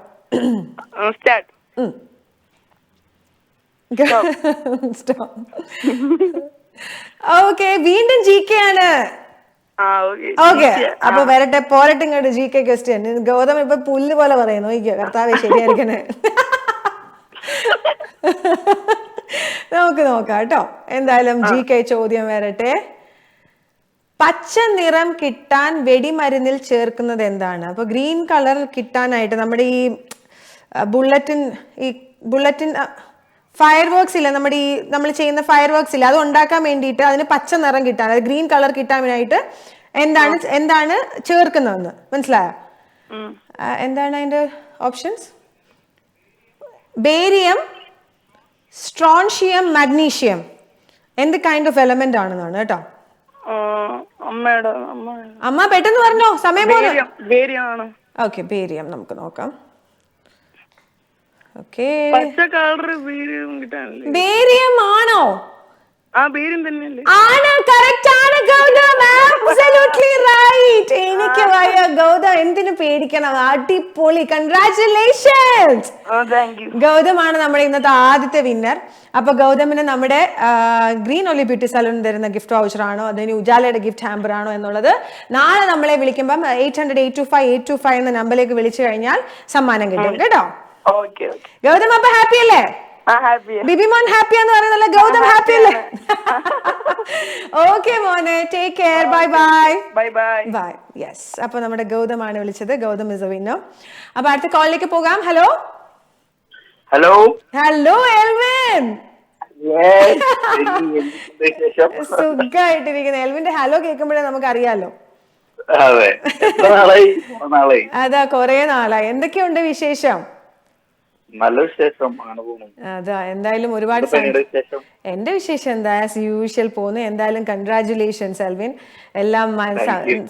S1: ഓക്കെ, വീണ്ടും ജി കെ ആണ്. ഓക്കെ, അപ്പൊ പോരട്ടെ ഇങ്ങോട്ട് ജി കെ ക്വസ്റ്റ്യൻ. ഗൗതം ഇപ്പൊ പുല്ല് പോലെ പറയുന്നു. നോക്കിയോ കർത്താവേ, ശരിയായിരിക്കണേ. നമുക്ക് നോക്കാം കേട്ടോ. എന്തായാലും ജി കെ ചോദ്യം വരട്ടെ. പച്ച നിറം കിട്ടാൻ വെടിമരുന്നിൽ ചേർക്കുന്നത് എന്താണ്? അപ്പൊ ഗ്രീൻ കളർ കിട്ടാനായിട്ട് നമ്മുടെ ഈ ബുള്ളറ്റിൻ ഫയർ വർക്ക്സ് ഇല്ല, നമ്മുടെ ഈ നമ്മൾ ചെയ്യുന്ന ഫയർ വർക്ക്സ് ഇല്ല, അത് ഉണ്ടാക്കാൻ വേണ്ടിയിട്ട് അതിന് പച്ച നിറം കിട്ടാൻ, അത് ഗ്രീൻ കളർ കിട്ടാനായിട്ട് എന്താണ് ചേർക്കുന്നതെന്ന് മനസ്സിലായോ? എന്താണ് അതിന്റെ ഓപ്ഷൻസ്? Barium, strontium, magnesium. എന്ത് കൈൻഡ് ഓഫ് എലമെന്റ് ആണെന്നാണ് കേട്ടോ. അമ്മ പെട്ടെന്ന് പറഞ്ഞോ, സമയം പോലെ. ഓക്കെ, ബേരിയം നമുക്ക് നോക്കാം. ഓക്കെ, ബേരിയം ആണോ? ആണ്, കറക്റ്റ് ആണ് ഗൗതം, ആബ്സല്യൂട്ട്ലി റൈറ്റ്. എനിക്ക് വയ്യ ഗൗതം, എന്തിനു പേടിക്കണം, അടിപൊളി, കൺഗ്രാറ്റുലേഷൻസ്. ഗൗതമാണ് നമ്മുടെ ഇന്നത്തെ ആദ്യത്തെ വിന്നർ. അപ്പൊ ഗൗതമിന് നമ്മുടെ ഗ്രീൻ ഒലി ബ്യൂട്ടി സലൂൺ തരുന്ന ഗിഫ്റ്റ് വൗച്ചർ ആണോ അതിന് ഉജാലയുടെ ഗിഫ്റ്റ് ഹാമ്പർ ആണോ എന്നുള്ളത് നാളെ നമ്മളെ വിളിക്കുമ്പം 800-825-825 എന്ന നമ്പറിലേക്ക് വിളിച്ചു കഴിഞ്ഞാൽ സമ്മാനം കിട്ടും കേട്ടോ. ഗൗതം അപ്പൊ ഹാപ്പി അല്ലേ? ബിബിമോൻ ഹാപ്പി എന്ന് പറയുന്നല്ല, ഗൗതം ഹാപ്പി അല്ലേ? ഓക്കെ മോനെ, take care, bye bye bye. Yes, അപ്പൊ നമ്മുടെ ഗൗതമാണ് വിളിച്ചത്. Gautham is a winner. അപ്പൊ അടുത്ത കോളിലേക്ക് പോകാം. Hello
S6: hello
S1: hello Elvin. സുഖമായിട്ടിരിക്കുന്നു. എൽവിന്റെ ഹലോ കേൾക്കുമ്പോഴേ നമുക്ക് അറിയാലോ. അതാ, കൊറേ നാളായി. എന്തൊക്കെയുണ്ട് വിശേഷം?
S6: നല്ല വിശേഷം.
S1: അതാ, എന്തായാലും ഒരുപാട് എന്റെ വിശേഷം എന്താ, ആസ് യൂഷ്വൽ പോകുന്നു. എന്തായാലും കൺഗ്രാറ്റുലേഷൻസ് എൽവിൻ. എല്ലാം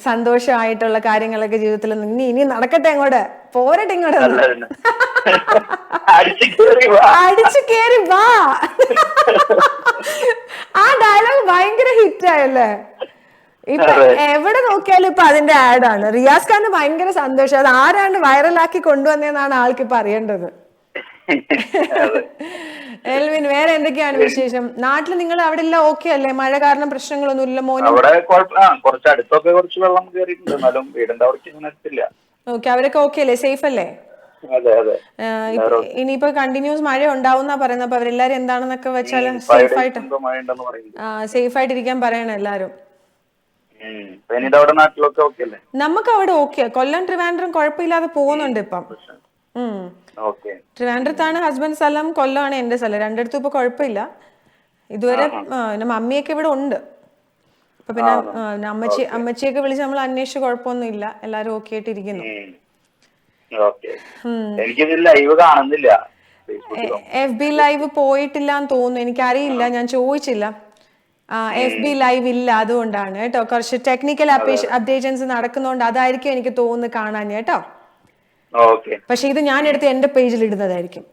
S1: സന്തോഷമായിട്ടുള്ള കാര്യങ്ങളൊക്കെ ജീവിതത്തിൽ ഇനി നടക്കട്ടെ, അങ്ങോട്ട് പോരട്ടെ, ഇങ്ങോട്ട് അടിച്ചു കേറി വാ. ആ ഡയലോഗ് ഭയങ്കര ഹിറ്റ് ആയല്ലേ? ഇപ്പൊ എവിടെ നോക്കിയാലും ഇപ്പൊ അതിന്റെ ആഡാണ്. റിയാസ് ഖാന് ഭയങ്കര സന്തോഷം. അത് ആരാണ്ട് വൈറലാക്കി കൊണ്ടുവന്നതെന്നാണ് ആൾക്ക് ഇപ്പൊ അറിയേണ്ടത്. എൽവിൻ, വേറെ എന്തൊക്കെയാണ് വിശേഷം? നാട്ടിൽ നിങ്ങൾ അവിടെ എല്ലാം ഓക്കെ അല്ലേ? മഴ കാരണം പ്രശ്നങ്ങളൊന്നും ഇല്ല മോനെ?
S6: കുറച്ച് അടുത്തൊക്കെ കുറച്ച് വെള്ളം കയറിയിട്ടുണ്ട്, എന്നാലും വീടിന്റെ അവിടെ
S1: ഓക്കെ, അവരൊക്കെ ഓക്കെ അല്ലേ? സേഫ് അല്ലേ? ഇനിയിപ്പോ കണ്ടിന്യൂസ് മഴ ഉണ്ടാവുന്ന പറയുന്നത്. അപ്പൊ അവരെല്ലാരും എന്താണെന്നൊക്കെ വെച്ചാൽ സേഫ് ആയിട്ടിരിക്കാൻ പറയണം എല്ലാരും. നമുക്ക് അവിടെ ഓക്കെ. കൊല്ലം ട്രിവാൻഡ്രം കുഴപ്പമില്ലാതെ പോകുന്നുണ്ട് ഇപ്പം. ട്രിവാൻഡ്രത്താണ് ഹസ്ബൻഡ് സ്ഥലം, കൊല്ലമാണ് എന്റെ സ്ഥലം. രണ്ടിടത്തും ഇപ്പൊ കുഴപ്പമില്ല ഇതുവരെ. മമ്മിയൊക്കെ ഇവിടെ ഉണ്ട്. അപ്പൊ പിന്നെ അമ്മച്ചിയൊക്കെ വിളിച്ച് നമ്മൾ അന്വേഷിച്ച് കുഴപ്പമൊന്നും ഇല്ല, എല്ലാരും ഓക്കെ ആയിട്ട് ഇരിക്കുന്നു. FB ലൈവ് പോയിട്ടില്ലാന്ന് തോന്നുന്നു, എനിക്കറിയില്ല, ഞാൻ ചോദിച്ചില്ല. FB ലൈവ് ഇല്ല, അതുകൊണ്ടാണ് കേട്ടോ. കുറച്ച് ടെക്നിക്കൽ അപ്ഡേഷൻസ് നടക്കുന്നോണ്ട് അതായിരിക്കും എനിക്ക് തോന്നുന്നു കാണാൻ കേട്ടോ. പക്ഷെ ഇത് ഞാൻ എടുത്ത് എന്റെ പേജിൽ ഇടുന്നതായിരിക്കും.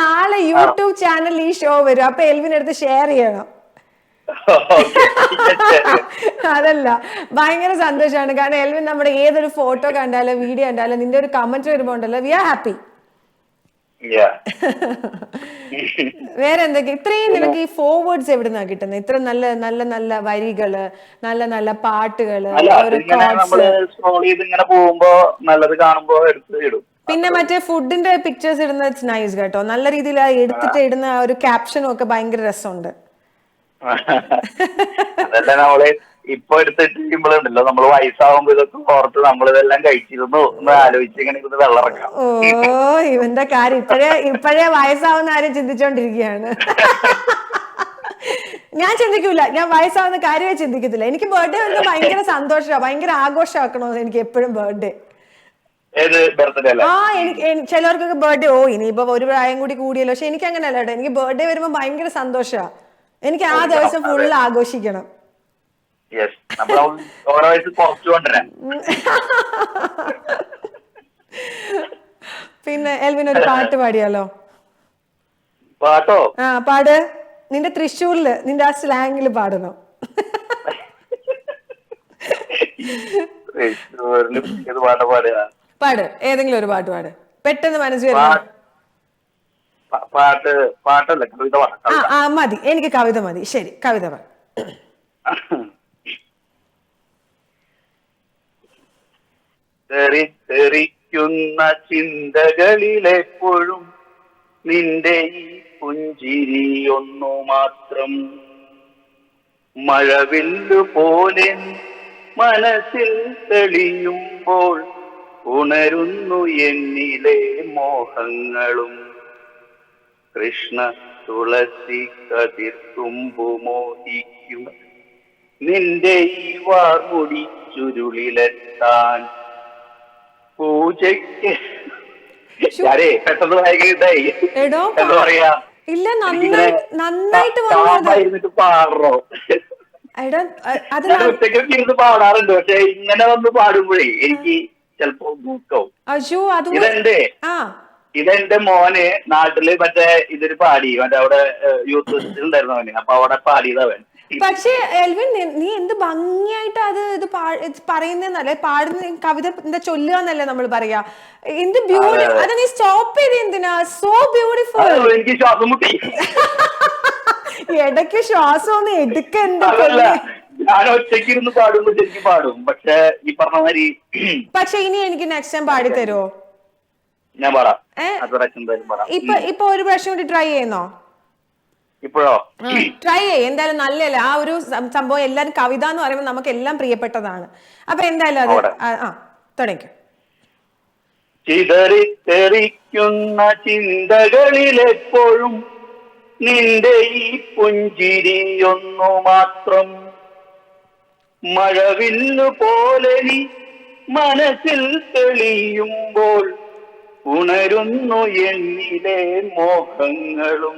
S1: നാളെ യൂട്യൂബ് ചാനൽ ഈ ഷോ വരും, അപ്പൊ എൽവിൻ എടുത്ത് ഷെയർ ചെയ്യണം. അതല്ല, ഭയങ്കര സന്തോഷമാണ്. കാരണം എൽവിൻ നമ്മുടെ ഏതൊരു ഫോട്ടോ കണ്ടാലോ വീഡിയോ കണ്ടാലോ നിന്റെ ഒരു കമന്റ് വരുമ്പോ ഉണ്ടല്ലോ, വി ആർ ഹാപ്പി. വേറെ എന്തൊക്കെ ഇത്രയും നിനക്ക് ഈ ഫോർവേഡ്സ് എവിടുന്നാ കിട്ടുന്നത്? ഇത്ര നല്ല നല്ല നല്ല വരികള്, നല്ല നല്ല പാട്ടുകള്, പിന്നെ മറ്റേ ഫുഡിന്റെ പിക്ചേഴ്സ് ഇടുന്ന നൈസ് കേട്ടോ. നല്ല രീതിയിൽ എടുത്തിട്ട് ഇടുന്ന ഒരു ക്യാപ്ഷനും ഒക്കെ ഭയങ്കര രസമുണ്ട്.
S6: ഇപ്പൊ എടുത്തിട്ടുണ്ടല്ലോ, നമ്മള് വയസ്സാവുമ്പോ ഇതൊക്കെ ഓർത്ത് നമ്മളിതെല്ലാം കഴിച്ചിരുന്നു എന്ന് ആലോചിച്ച് ഇങ്ങനെ വെള്ളറക്കാം.
S1: ഓ, ഇവന്റെ കാര്യം ഇപ്പോഴേ വയസ്സാവുന്ന കാര്യം ചിന്തിച്ചോണ്ടിരിക്കുകയാണ്. ഞാൻ ചിന്തിക്കൂല, ഞാൻ വയസ്സാവുന്ന കാര്യമേ ചിന്തിക്കത്തില്ല. എനിക്ക് ബർത്ത്ഡേ വരുന്നത് ഭയങ്കര സന്തോഷമാണ്, ഭയങ്കര ആഘോഷമാക്കണമെന്ന് എനിക്ക് എപ്പോഴും ബർത്ത്ഡേ. ചിലവർക്കൊക്കെ ബർത്ത്ഡേ ഇനിയിപ്പോ ഒരു പ്രായം കൂടി കൂടിയല്ലോ. പക്ഷെ എനിക്ക് അങ്ങനെ അല്ല കേട്ടോ. എനിക്ക് ബർത്ത്ഡേ വരുമ്പോ ഭയങ്കര സന്തോഷമാണ്. എനിക്ക് ആ ദിവസം ഫുള്ള് ആഘോഷിക്കണം. പിന്നെ എൽവിൻ ഒരു പാട്ട് പാടിയാലോ?
S6: പാട്ടോ?
S1: ആ പാട്. നിന്റെ തൃശ്ശൂരില് നിന്റെ ആ സ്ലാങ്ങില് പാടണം. പാട്, ഏതെങ്കിലും ഒരു പാട്ട് പാട്, പെട്ടെന്ന് മനസ്സിൽ വരുന്ന
S6: പാട്ടല്ല, കവിത.
S1: ആ മതി, എനിക്ക് കവിത മതി. ശരി, കവിത പറ.
S6: തെറിക്കുന്ന ചിന്തകളിലെപ്പോഴും നിന്റെ ഈ പുഞ്ചിരിയൊന്നു മാത്രം. മഴവില്ലു പോലെ മനസ്സിൽ തെളിയുമ്പോൾ ഉണരുന്നു എന്നിലെ മോഹങ്ങളും. കൃഷ്ണ തുളസി കതിർത്തുമ്പു മോഹിക്കും നിന്റെ ഈ വാർമുടി ചുരുളിലെത്താൻ. പൂജയ്ക്ക് ഞാനേ പെട്ടെന്ന് വായിക്കണ്ടായി.
S1: എടോ
S6: എന്താ പറയാ,
S1: ഇല്ല, നന്നായിട്ട്
S6: ഇരുന്നിട്ട് പാടണോ?
S1: എടാ അത്
S6: ഞാൻ ഒറ്റയ്ക്കൊക്കെ ഇരുന്ന് പാടാറുണ്ട്. പക്ഷെ ഇങ്ങനെ വന്ന് പാടുമ്പോഴേ എനിക്ക് ചിലപ്പോ ദുഃഖവും.
S1: അയ്യോ അത്
S6: ഇതെന്റെ മോന് നാട്ടില് മറ്റേ ഇതൊരു പാടി മറ്റേ അവിടെ യൂത്ത് ഉണ്ടായിരുന്നു അവന്. അപ്പൊ അവിടെ പാടിയതവൻ.
S1: പക്ഷേ എൽവിൻ, നീ എന്ത് ഭംഗിയായിട്ട് ഇത് പറയുന്നല്ലേ, പാടുന്ന കവിത എന്താ ചൊല്ലുക എന്നല്ലേ നമ്മൾ പറയാ. എന്ത് ബ്യൂട്ടി. അത് നീ സ്റ്റോപ്പ് ചെയ്ത് എന്തിനാ? So beautiful.
S6: എനിക്ക് ശ്വാസം മുട്ടി.
S1: ഇടയ്ക്ക് ശ്വാസം ഒന്ന് എടുക്കണ്ട.
S6: ഞാൻ ഒറ്റയ്ക്ക് ഇരുന്ന് പാടുമ്പോ ശരിക്കും പാടും. പക്ഷെ ഈ പറഞ്ഞ മാതിരി
S1: പക്ഷെ ഇനി എനിക്ക് നെക്സ്റ്റ് ടൈം പാടി തരുമോ?
S6: ഞാൻ പാടാം.
S1: ഇപ്പൊ ഒരു പ്രാവശ്യം കൂടി ട്രൈ ചെയ്യുന്നോ?
S6: ഇപ്പോഴോ?
S1: ട്രൈ ചെയ്യ് എന്തായാലും. നല്ലല്ലേ ആ ഒരു സംഭവം. എല്ലാരും കവിത എന്ന് പറയുമ്പോൾ നമുക്ക് എല്ലാം പ്രിയപ്പെട്ടതാണ്. അപ്പൊ എന്തായാലും അത് തുടങ്ങിക്കും.
S6: ചിതറിത്തെറിക്കുന്ന ചിന്തകളിലെപ്പോഴും നിന്റെ ഈ പുഞ്ചിരിയൊന്നു മാത്രം. മഴവില്ലു പോലെ നീ മനസ്സിൽ തെളിയുമ്പോൾ ഉണരുന്നു എന്നിലെ മോഹങ്ങളും.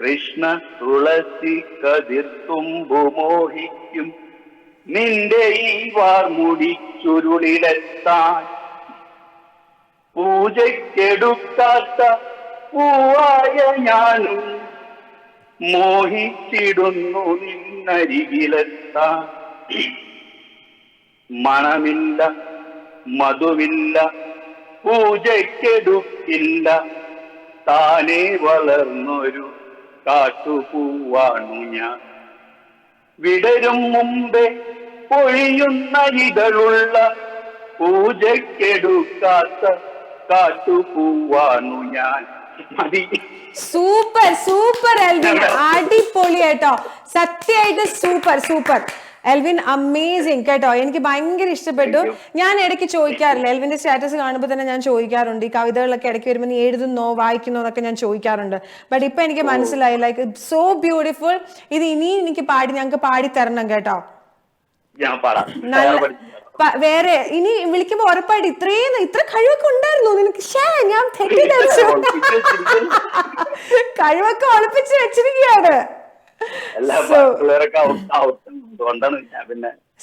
S6: കൃഷ്ണ തുളസി കതിർത്തുമ്പു മോഹിക്കും നിന്റെ ഈ വാർമുടി ചുരുളിലെത്താൻ. പൂജയ്ക്കെടുക്കാത്ത പൂവായ ഞാനും മോഹിച്ചിടുന്നു നിന്നരികിലെത്താൻ. മണമില്ല, മധുവില്ല, പൂജയ്ക്കെടുക്കില്ല, താനേ വളർന്നൊരു കാട്ടുപൂവാണു ഞാൻ. വിടരും മുമ്പേ പൊഴിയുന്ന ഇതളുള്ള പൂജയ്ക്കെടുക്കാത്ത കാട്ടുപൂവാണു ഞാൻ. മതി.
S1: സൂപ്പർ സൂപ്പർ എൽവിൻ, അടിപൊളിയായിട്ടോ. സത്യമായിട്ട് സൂപ്പർ സൂപ്പർ എൽവിൻ, അമേസിങ് കേട്ടോ. എനിക്ക് ഭയങ്കര ഇഷ്ടപ്പെട്ടു. ഞാൻ ഇടയ്ക്ക് ചോദിക്കാറില്ല, എൽവിന്റെ സ്റ്റാറ്റസ് കാണുമ്പോൾ തന്നെ ഞാൻ ചോദിക്കാറുണ്ട്, ഈ കവിതകളൊക്കെ ഇടയ്ക്ക് വരുമ്പോൾ നീ എഴുതുന്നോ വായിക്കുന്നോ എന്നൊക്കെ ഞാൻ ചോദിക്കാറുണ്ട്. ബട്ട് ഇപ്പൊ എനിക്ക് മനസ്സിലായി, ലൈക്ക് സോ ബ്യൂട്ടിഫുൾ. ഇത് ഇനി എനിക്ക് ഞങ്ങൾക്ക് പാടി തരണം കേട്ടോ. വേറെ ഇനി വിളിക്കുമ്പോ ഉറപ്പായിട്ട് ഇത്ര കഴിവൊക്കെ ഉണ്ടായിരുന്നു നിനക്ക്. ഞാൻ തെറ്റിദ്ധരിച്ചു. കഴിവൊക്കെ ഒളിപ്പിച്ച് വെച്ചിരിക്കുകയാണ്.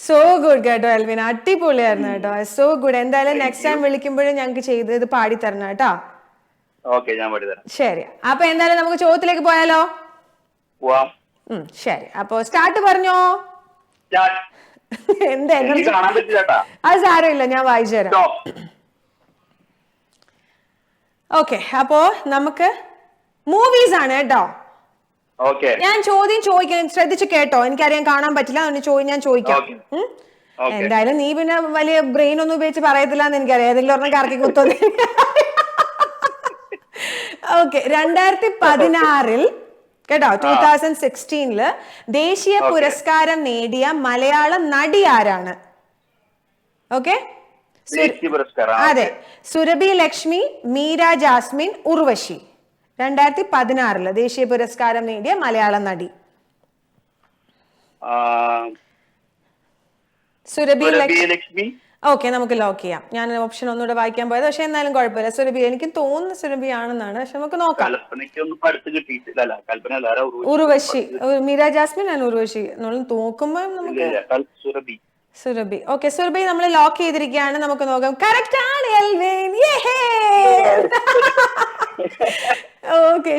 S1: സോ ഗുഡ് കേട്ടോ എൽവിൻ, അടിപൊളിയായിരുന്നു കേട്ടോ. So good. എന്തായാലും നെക്സ്റ്റ് ടൈം വിളിക്കുമ്പോഴും ഞങ്ങൾക്ക് ചെയ്ത് ഇത് പാടി തരണം കേട്ടോ. ശരി, അപ്പൊ എന്തായാലും നമുക്ക് ചോദ്യത്തിലേക്ക് പോയാലോ? ശരി, അപ്പൊ സ്റ്റാർട്ട് പറഞ്ഞോ. എന്താ അത് സാരമില്ല, ഞാൻ വായിച്ചു തരാം. ഓക്കെ, അപ്പോ നമുക്ക് മൂവീസ് ആണ് കേട്ടോ. ഞാൻ ചോദ്യം ചോദിക്കാൻ ശ്രദ്ധിച്ചു കേട്ടോ. എനിക്കറിയാൻ കാണാൻ പറ്റില്ല, അതുകൊണ്ട് ഞാൻ ചോദിക്കാം. എന്തായാലും നീ പിന്നെ വലിയ ബ്രെയിൻ ഒന്നും ഉപയോഗിച്ച് പറയത്തില്ല എന്ന് എനിക്കറിയാം. ഏതെങ്കിലും ഒരെണ്ണം കറക്കി കുത്തോന്ന്. ഓക്കെ, 2016 കേട്ടോ, 2016 ദേശീയ പുരസ്കാരം നേടിയ മലയാളം നടി ആരാണ്? ഓക്കെ, അതെ, സുരഭി ലക്ഷ്മി, മീര ജാസ്മിൻ, ഉർവശി. 2016 ദേശീയ പുരസ്കാരം നേടിയ മലയാളം നടി. സുരഭി ലക്ഷ്മി. ഓക്കെ, നമുക്ക് ലോക്ക് ചെയ്യാം. ഞാൻ ഓപ്ഷൻ ഒന്നുകൂടെ വായിക്കാൻ പോയത്, പക്ഷെ എന്നാലും കുഴപ്പമില്ല. സുരഭി, എനിക്ക് തോന്നുന്നു സുരഭി ആണെന്നാണ്, പക്ഷെ നമുക്ക് നോക്കാം. ഉർവശി, മീര ജാസ്മിൻ ആൻഡ് ഉർവശി നമ്മൾ നോക്കുമ്പോ നമുക്ക് സുരഭി. ഓക്കെ, സുരഭി നമ്മൾ ലോക്ക് ചെയ്തിരിക്കുകയാണ്. നമുക്ക് നോക്കാം. കറക്റ്റ് ആണ് എൽവിൻ. ഓക്കെ,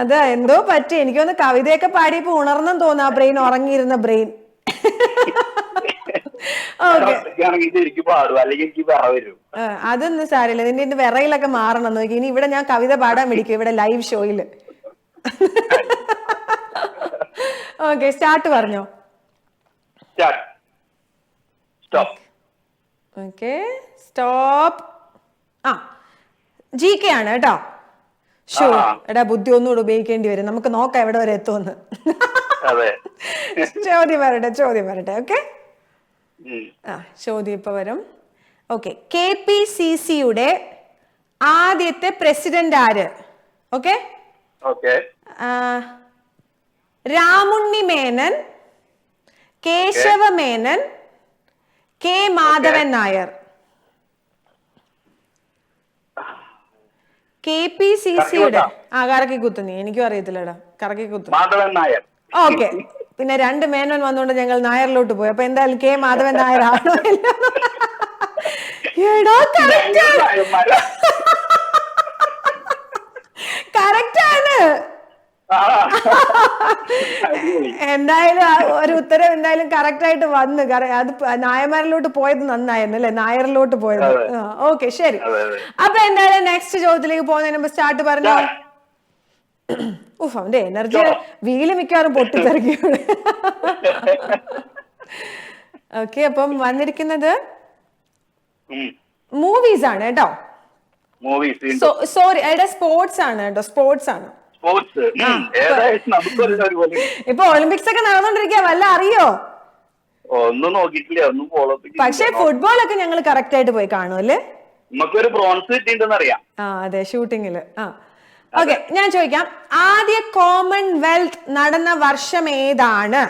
S1: അതാ എന്തോ പറ്റി. എനിക്കൊന്ന് കവിതയൊക്കെ പാടിയപ്പോ ഉണർന്നെന്ന് തോന്നുന്നു, ആ ബ്രെയിൻ, ഉറങ്ങിയിരുന്ന ബ്രെയിൻ. അതൊന്നും സാരില്ല, നിന്റെ വിറയിലൊക്കെ മാറണം നോക്കി. ഇനി ഇവിടെ ഞാൻ കവിത പാടാൻ പിടിക്കും ഇവിടെ ലൈവ് ഷോയില്. ഓക്കെ, സ്റ്റാർട്ട് പറഞ്ഞോ. Okay, stop. GK ആണ് കേട്ടോ. ഷോ എടാ ബുദ്ധി ഒന്നുകൂടെ ഉപയോഗിക്കേണ്ടി വരും. നമുക്ക് നോക്കാം എവിടെ വരെ എത്തുമെന്ന്. ചോദ്യം വരട്ടെ. ഓക്കെ, ചോദ്യം ഇപ്പൊ വരും. ഓക്കെ, KPCCയുടെ ആദ്യത്തെ പ്രസിഡന്റ് ആര്? Okay, Ramunni Menon, Keshava Menon, K Madhavan Nair. KPCCയുടെ കറക്കി കുത്തുന്നി, എനിക്കും അറിയത്തില്ലടാ, കറക്കി കുത്തു.
S6: മാധവൻ നായർ.
S1: ഓക്കെ, പിന്നെ 2 മേനോൻ വന്നുകൊണ്ട് ഞങ്ങൾ നായരിലോട്ട് പോയി. അപ്പൊ എന്തായാലും K മാധവൻ നായർ ആണോ? കറക്റ്റ് ആണ്. എന്തായാലും ഒരു ഉത്തരം എന്തായാലും കറക്റ്റ് ആയിട്ട് വന്നു. അത് നായന്മാരിലോട്ട് പോയത് നന്നായിരുന്നു അല്ലെ, നായരിലോട്ട് പോയത്. ഓക്കെ, ശരി. അപ്പൊ എന്തായാലും നെക്സ്റ്റ് ചോദ്യത്തിലേക്ക് പോകുന്നതിന് മുമ്പ് സ്റ്റാർട്ട് പറഞ്ഞോ. അവന്റെ എനർജി വീല് മിക്കവാറും പൊട്ടിത്തെറിക്കും. ഓക്കെ, അപ്പം വന്നിരിക്കുന്നത് മൂവീസ് ആണ് കേട്ടോ. സോറി, എടാ സ്പോർട്സ് ആണ് കേട്ടോ, സ്പോർട്സ് ആണ്. ഇപ്പൊ ഒളിമ്പിക്സ് ഒക്കെ നടന്നുകൊണ്ടിരിക്കുക, വല്ല അറിയോ?
S6: ഒന്നും നോക്കിയിട്ടില്ല, ഒന്നും ഫോളോ.
S1: പക്ഷെ ഫുട്ബോൾ ഒക്കെ ഞങ്ങൾ കറക്റ്റ് ആയിട്ട് പോയി കാണുമല്ലേ.
S6: നമുക്കൊരു ബ്രോൺസ് കിട്ടിയിട്ടുണ്ടെന്ന് അറിയാം.
S1: അതെ, ഷൂട്ടിങ്ങില്. ഓക്കെ, ഞാൻ ചോദിക്കാം, ആദ്യ കോമൺവെൽത്ത് നടന്ന വർഷം ഏതാണ്?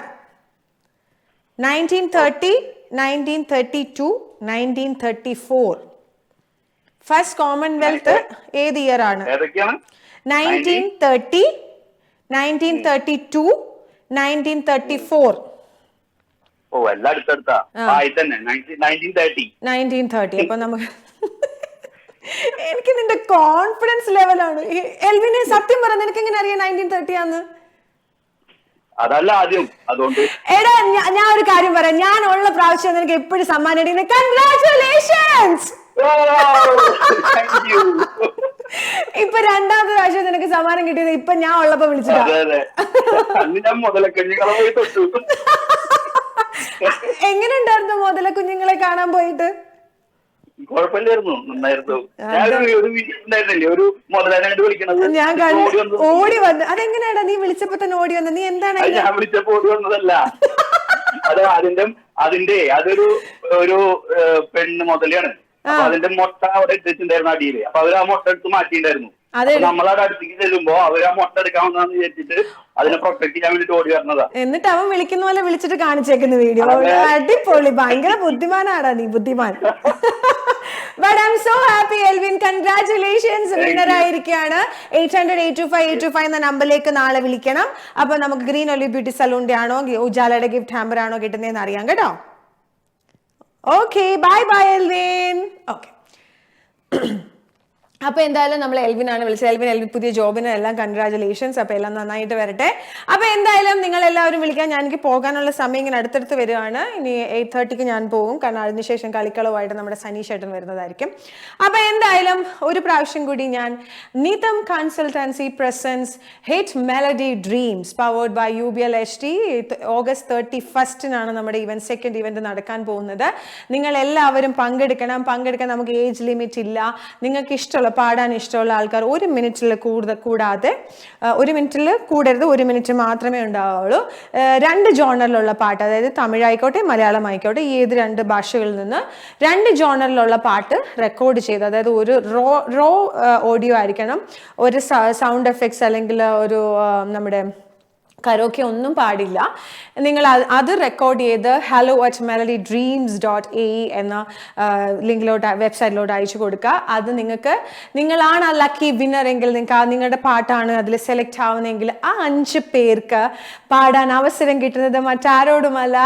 S1: 1930, 1932, 1934. ഫസ്റ്റ് കോമൺവെൽത്ത് ഏത് ഇയർ ആണ്? 1930, 1932, 1934.
S6: എല്ലാം അടുത്തടുത്താ.
S1: 1930. അപ്പൊ നമുക്ക് എനിക്ക് നിന്റെ കോൺഫിഡൻസ് ലെവലാണ്. എൽവിനെ സത്യം പറ, നിനക്ക് എങ്ങനെ അറിയാം 1930 ആന്ന്?
S6: അതല്ല ആദ്യം, അതുകൊണ്ട്.
S1: എടാ ഞാൻ ഒരു കാര്യം പറയാം, ഞാൻ ഉള്ള പ്രാവശ്യം നിനക്ക് എപ്പോഴും സമ്മാനം അടിക്കുന്നത്. കൺഗ്രാറ്റുലേഷൻസ്. ഇപ്പൊ 2ാമത്തെ പ്രാവശ്യം നിനക്ക് സമ്മാനം കിട്ടിയത് ഇപ്പൊ ഞാൻ ഉള്ളപ്പോ വിളിച്ചിട്ടാ. എങ്ങനെ ഉണ്ടായിരുന്നു മുതല കുഞ്ഞുങ്ങളെ കാണാൻ പോയിട്ട്?
S6: കുഴപ്പമില്ലായിരുന്നു, നന്നായിരുന്നു.
S1: ഞാൻ ഓടി വന്നു. അതെങ്ങനെയാടാ നീ വിളിച്ചപ്പോ തന്നെ ഓടി വന്നത്? നീ എന്താണ്?
S6: ഞാൻ വിളിച്ചപ്പോ ഓടി വന്നതല്ല, അത് അതൊരു പെണ്ണ് മുതലാണ്. അപ്പൊ അതിന്റെ മുട്ട അവിടെ ഇട്ടിട്ടുണ്ടായിരുന്നു അടിയില്. അപ്പൊ അവര് ആ മുട്ട എടുത്ത് മാറ്റിയിട്ടുണ്ടായിരുന്നു. നമ്മളവിടെ അടുത്തേക്ക് ചെല്ലുമ്പോ അവര് ആ മുട്ട എടുക്കാമെന്നാന്ന് വിചാരിച്ചിട്ട് അതിനെ പ്രൊട്ടക്ട് ചെയ്യാൻ വേണ്ടിട്ട് ഓടി വരണതാ.
S1: എന്നിട്ട് അവൻ വിളിക്കുന്ന പോലെ വിളിച്ചിട്ട് കാണിച്ചേക്കുന്ന വീഡിയോ. അടിപൊളി, ഭയങ്കര ബുദ്ധിമാനാടാ നീ, ബുദ്ധിമാൻ. But I'm so happy, Elvin. Congratulations. Winner ആയിരിക്കുകയാണ്. 800-825-825 എന്ന നമ്പറിലേക്ക് നാളെ വിളിക്കണം. അപ്പൊ നമുക്ക് ഗ്രീൻ ഒലിവ് ബ്യൂട്ടി സലൂണിന്റെ ആണോ ഉജാലയുടെ ഗിഫ്റ്റ് ഹാമ്പർ ആണോ കിട്ടുന്നതെന്ന് അറിയാം കേട്ടോ. Okay, bye by Elwyn. Okay, അപ്പൊ എന്തായാലും നമ്മൾ എൽവിനാണ് വിളിച്ചത്. എൽവിൻ പുതിയ ജോബിന് എല്ലാം കൺഗ്രാറ്റുലേഷൻസ്. അപ്പൊ എല്ലാം നന്നായിട്ട് വരട്ടെ. അപ്പൊ എന്തായാലും നിങ്ങൾ എല്ലാവരും വിളിക്കാൻ. ഞാൻ എനിക്ക് പോകാനുള്ള സമയം ഇങ്ങനെ അടുത്തടുത്ത് വരികയാണ്. ഇനി 8:30 ഞാൻ പോകും, കാരണം അതിനുശേഷം കളിക്കളവുമായിട്ട് നമ്മുടെ സനീഷ് ഏട്ടൻ വരുന്നതായിരിക്കും. അപ്പൊ എന്തായാലും ഒരു പ്രാവശ്യം കൂടി ഞാൻ Nitham consultancy presents hit melody dreams powered by UBL HT. August 31 നമ്മുടെ ഇവന്റ്, സെക്കൻഡ് ഇവന്റ് നടക്കാൻ പോകുന്നത്. നിങ്ങൾ എല്ലാവരും പങ്കെടുക്കണം. നമുക്ക് ഏജ് ലിമിറ്റ് ഇല്ല. നിങ്ങൾക്ക് ഇഷ്ടമുള്ള പാടാൻ ഇഷ്ടമുള്ള ആൾക്കാർ 1 മിനിറ്റിൽ കൂടാതെ 1 മിനിറ്റിൽ കൂടരുത്, 1 മിനിറ്റ് മാത്രമേ ഉണ്ടാവുള്ളൂ. 2 ജോണറിലുള്ള പാട്ട്, അതായത് തമിഴ് ആയിക്കോട്ടെ മലയാളം ആയിക്കോട്ടെ, ഏത് 2 ഭാഷകളിൽ നിന്ന് 2 ജോണറിലുള്ള പാട്ട് റെക്കോർഡ് ചെയ്ത്, അതായത് ഒരു റോ ഓഡിയോ ആയിരിക്കണം. ഒരു സൗണ്ട് എഫക്ട്സ് അല്ലെങ്കിൽ ഒരു നമ്മുടെ കരോക്കെ ഒന്നും പാടില്ല. നിങ്ങൾ അത് റെക്കോർഡ് ചെയ്ത് hello@melodydreams.ae എന്ന ലിങ്കിലോട്ട്, വെബ്സൈറ്റിലോട്ട് അയച്ചു കൊടുക്കുക. അത് നിങ്ങളാണ് ആ ലക്കി വിന്നർ എങ്കിൽ, നിങ്ങൾക്ക് നിങ്ങളുടെ പാട്ടാണ് അതിൽ സെലക്ട് ആവുന്നതെങ്കിൽ ആ 5 പേർക്ക് പാടാൻ അവസരം കിട്ടുന്നത് മറ്റാരോടുമല്ല,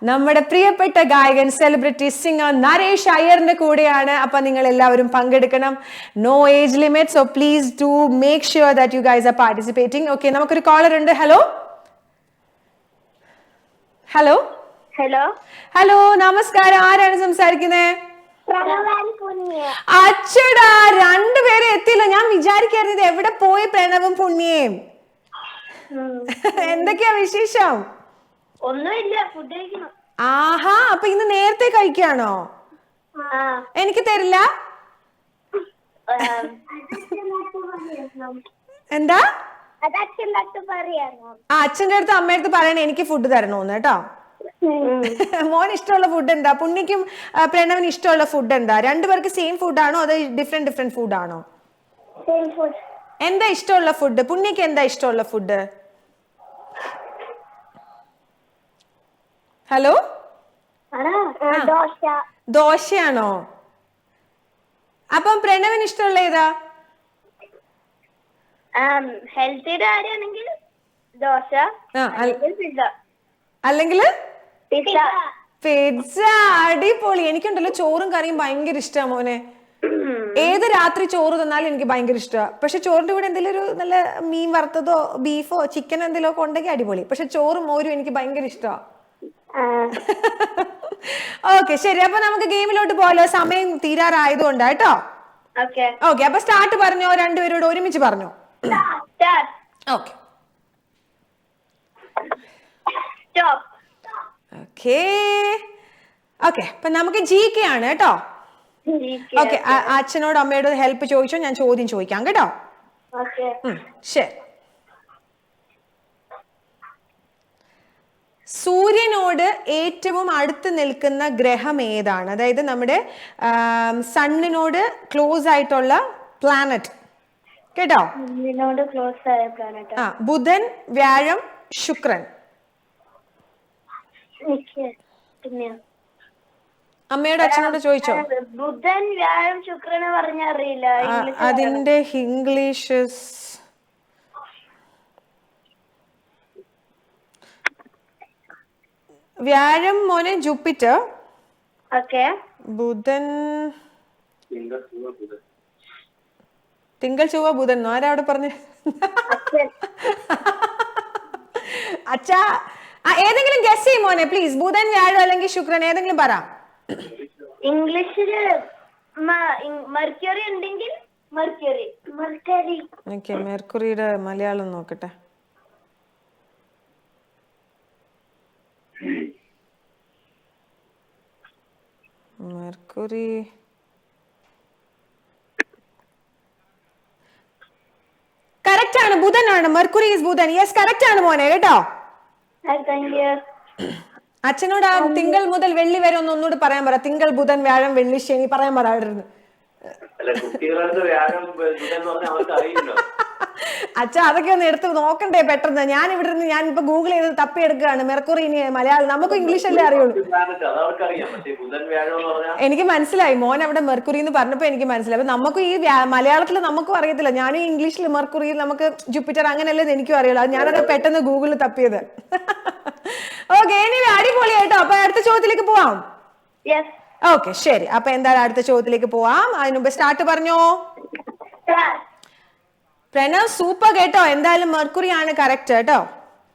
S1: നമ്മുടെ പ്രിയപ്പെട്ട ഗായകൻ, സെലിബ്രിറ്റി സിംഗർ നരേഷ് അയ്യറിന്റെ കൂടെയാണ്. അപ്പൊ നിങ്ങൾ എല്ലാവരും പങ്കെടുക്കണം. No age limit, so please do make sure that you guys are participating. Okay, നമുക്കൊരു കോളർ ഉണ്ട്. ഹലോ ഹലോ
S7: ഹലോ
S1: ഹലോ, നമസ്കാരം. ആരാണ് സംസാരിക്കുന്നത്? അച്ചടാ, 2 പേരെ എത്തിയില്ല. ഞാൻ വിചാരിക്കായിരുന്നത് എവിടെ പോയി പ്രണവും പുണ്യയും. എന്തൊക്കെയാ വിശേഷം?
S7: ഒന്നുമില്ല, ഫുഡ് കഴിക്കണം.
S1: ആഹാ, അപ്പൊ ഇന്ന് നേരത്തെ കഴിക്കാണോ? എനിക്ക് തരില്ല? എന്താ?
S7: അത് അച്ഛൻ്റെ അടുത്ത് പറയാമോ?
S1: ആ അച്ഛൻ്റെ അടുത്ത് അമ്മയുടെ അടുത്ത് പറയണേ എനിക്ക് ഫുഡ് തരണോന്ന് കേട്ടോ. മോൻ ഇഷ്ടമുള്ള ഫുഡ് എന്താ? പുണ്ണിക്കും പ്രണവിന് ഇഷ്ടമുള്ള ഫുഡ് എന്താ? രണ്ടുപേർക്ക് സെയിം ഫുഡാണോ അതോ ഡിഫറെന്റ് ഫുഡാണോ? എന്താ ഇഷ്ടമുള്ള ഫുഡ്? പുണ്ണിക്ക് എന്താ ഇഷ്ടമുള്ള ഫുഡ്? ഹലോ,
S7: ദോശ.
S1: ദോശയാണോ? അപ്പം പ്രണവിന് ഇഷ്ടമുള്ള ഏതാ?
S7: ഹെൽത്തിയുടെ കാര്യമാണെങ്കിൽ ദോശ, പിസ്സ.
S1: അല്ലെങ്കിൽ
S7: പിസ്സ.
S1: പിസ്സ. അടിപൊളി. എനിക്കുണ്ടല്ലോ ചോറും കറിയും ഭയങ്കര ഇഷ്ടമാണ് മോനെ. ഏത് രാത്രി ചോറ് തന്നാലും എനിക്ക് ഭയങ്കര ഇഷ്ടമാണ്. പക്ഷെ ചോറിന്റെ കൂടെ എന്തെങ്കിലും ഒരു നല്ല മീൻ വറുത്തതോ ബീഫോ ചിക്കനോ എന്തെങ്കിലും ഒക്കെ ഉണ്ടെങ്കിൽ അടിപൊളി. പക്ഷെ ചോറും മോരും എനിക്ക് ഭയങ്കര ഇഷ്ടമാണ്. ഓക്കെ ശരി, അപ്പൊ നമുക്ക് ഗെയിമിലോട്ട് പോകാലോ. സമയം തീരാറായതുകൊണ്ട് കേട്ടോ. ഓക്കെ, അപ്പൊ സ്റ്റാർട്ട് പറഞ്ഞോ. രണ്ടുപേരോട് ഒരുമിച്ച് പറഞ്ഞോ. ഓക്കെ ഓക്കെ ഓക്കെ, അപ്പൊ നമുക്ക് GK ആണ് കേട്ടോ. ഓക്കെ, അച്ഛനോട് അമ്മയോട് ഹെൽപ്പ് ചോദിച്ചോ, ഞാൻ ചോദ്യം ചോദിക്കാം കേട്ടോ. ശരി. സൂര്യനോട് ഏറ്റവും അടുത്ത് നിൽക്കുന്ന ഗ്രഹം ഏതാണ്? അതായത് നമ്മുടെ സണ്ണിനോട് ക്ലോസ് ആയിട്ടുള്ള പ്ലാനറ്റ് കേട്ടോ.
S7: ക്ലോസ് ആയ പ്ലാനറ്റ്.
S1: ബുധൻ, വ്യാഴം, ശുക്രൻ. അമ്മയോട് അച്ഛനോട് ചോദിച്ചോ.
S7: ബുധൻ, വ്യാഴം, ശുക്രനെ പറഞ്ഞറിയില്ല.
S1: അതിന്റെ ഇംഗ്ലീഷ് വ്യാഴം മോനെ ജൂപ്പിറ്റർ. ബുധൻ തിങ്കൾ ചൊവ്വ ബുധൻ. ആരാ അവിടെ പറഞ്ഞേ? അച്ഛാ, ഏതെങ്കിലും ഗസ് ചെയ്യും മോനെ പ്ലീസ്. ബുധൻ, വ്യാഴം അല്ലെങ്കിൽ ശുക്രൻ, ഏതെങ്കിലും പറ.
S7: ഇംഗ്ലീഷില് മെർക്യൂറി ഉണ്ടെങ്കിൽ മെർക്യൂറി.
S1: ഓക്കെ, മെർക്കുറിയുടെ മലയാളം നോക്കട്ടെ. മെർക്കുറി കറക്റ്റ് ആണ്. ബുധനാണ്. മെർക്കുറി ഈസ് ബുധൻ. യെസ്, കറക്റ്റ് ആണ് മോനെ കേട്ടോ. അച്ഛനോട് ആ തിങ്കൾ മുതൽ വെള്ളി വരെ ഒന്നുകൂടി പറയാൻ പറ. തിങ്കൾ, ബുധൻ, വ്യാഴം, വെള്ളി, ശനി പറയാൻ പറ അവിടെ ഇരുന്ന്. അച്ഛാ, അതൊക്കെ ഒന്ന് എടുത്ത് നോക്കണ്ടേ പെട്ടെന്ന്. ഞാൻ ഇവിടെ നിന്ന് ഞാനിപ്പോ ഗൂഗിൾ ചെയ്ത് തപ്പിയെടുക്കുകയാണ്. മെർക്കുറി ഇനി മലയാളം, നമുക്ക് ഇംഗ്ലീഷ് അല്ലേ അറിയുള്ളൂ. എനിക്ക് മനസ്സിലായി മോൻ അവിടെ മെർക്കുറി എന്ന് പറഞ്ഞപ്പോ എനിക്ക് മനസ്സിലായി. അപ്പൊ നമുക്കും ഈ മലയാളത്തിൽ നമുക്കും അറിയത്തില്ല. ഞാനും ഇംഗ്ലീഷിൽ മെർക്കുറി, നമുക്ക് ജൂപ്പിറ്റർ അങ്ങനെയല്ലേ എനിക്കും അറിയുള്ളൂ. അത് ഞാനത് പെട്ടെന്ന് ഗൂഗിളിൽ തപ്പിയത്. Okay, anyway അടിപൊളിയായിട്ടോ. അപ്പൊ അടുത്ത ചോദ്യത്തിലേക്ക് പോവാം. ഓക്കെ ശരി, അപ്പൊ എന്തായാലും അടുത്ത ചോദ്യത്തിലേക്ക് പോവാം. അതിന് മുമ്പ് സ്റ്റാർട്ട് പറഞ്ഞോ. പ്രണവ് സൂപ്പർ കേട്ടോ. എന്തായാലും മെർക്കുറി ആണ് കറക്റ്റ് കേട്ടോ.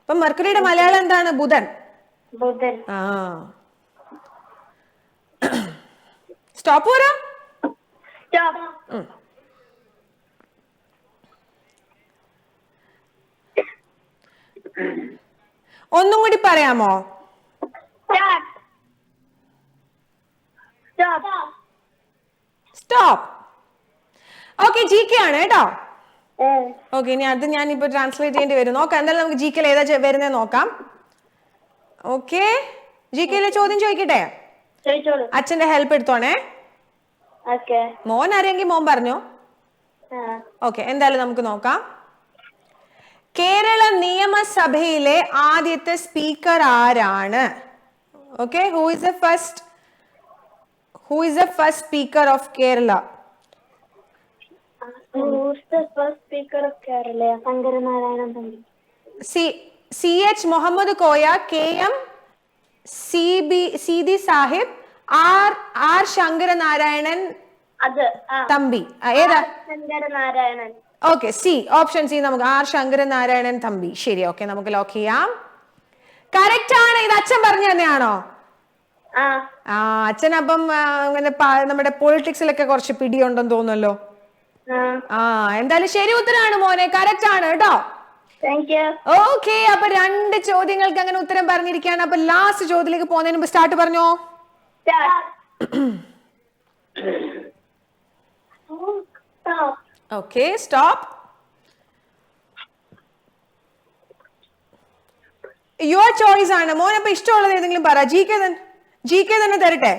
S1: അപ്പൊ മെർക്കുറിയുടെ മലയാളം എന്താണ്? ബുധൻ. ആ സ്റ്റോപ്പ് പോരാ. ഒന്നും കൂടി പറയാമോ? സ്റ്റോപ്പ്. ഓക്കെ, GK ആണ് കേട്ടോ. ഓക്കെ, ഇനി അത് ഞാൻ ഇപ്പൊ ട്രാൻസ്ലേറ്റ് ചെയ്യേണ്ടി വരും. നോക്കാം എന്തായാലും നമുക്ക് GK ഏതാ വരുന്നത് നോക്കാം. ഓക്കെ, GK ചോദ്യം ചോദിക്കട്ടെ. അച്ഛന്റെ ഹെൽപ്പ് എടുത്തോണേ. മോൻ അറിയെങ്കിൽ മോൻ പറഞ്ഞോ. ഓക്കെ, എന്തായാലും നമുക്ക് നോക്കാം. കേരള നിയമസഭയിലെ ആദ്യത്തെ സ്പീക്കർ ആരാണ്? Okay, who is the first speaker of Kerala?
S7: Who's the first speaker of Kerala? Sangaranarayanan Thambi.
S1: CH Muhammad Koya, KM CD Sahib, R Shankaranarayanan Thambi. ഏതാ?
S7: Sangaranarayanan.
S1: Okay, option C. നമുക്ക് R Shankaranarayanan Thambi. ശരി, okay, നമുക്ക് lock ചെയ്യാം. Correct ആണ്. ഇത് അച്ഛൻ പറഞ്ഞു തന്നെയാണോ? അച്ഛൻ അപ്പം അങ്ങനെ നമ്മുടെ പൊളിറ്റിക്സിലൊക്കെ കുറച്ച് പിടിയുണ്ടെന്ന് തോന്നുന്നല്ലോ. എന്തായാലും ശരി ഉത്തരമാണ് മോനെ, കറക്റ്റ് ആണ് കേട്ടോ. ഓക്കെ, അപ്പൊ 2 ചോദ്യങ്ങൾക്ക് അങ്ങനെ ഉത്തരം പറഞ്ഞിരിക്കുകയാണ്. അപ്പൊ ലാസ്റ്റ് ചോദ്യത്തിലേക്ക് പോകുന്നതിന് മുമ്പ് സ്റ്റാർട്ട് പറഞ്ഞോ. Okay stop. യുവർ ചോയ്സ് ആണ് മോൻ. അപ്പൊ ഇഷ്ടമുള്ളത് ഏതെങ്കിലും പറ. ജി കെ തന്നെ തരട്ടെ?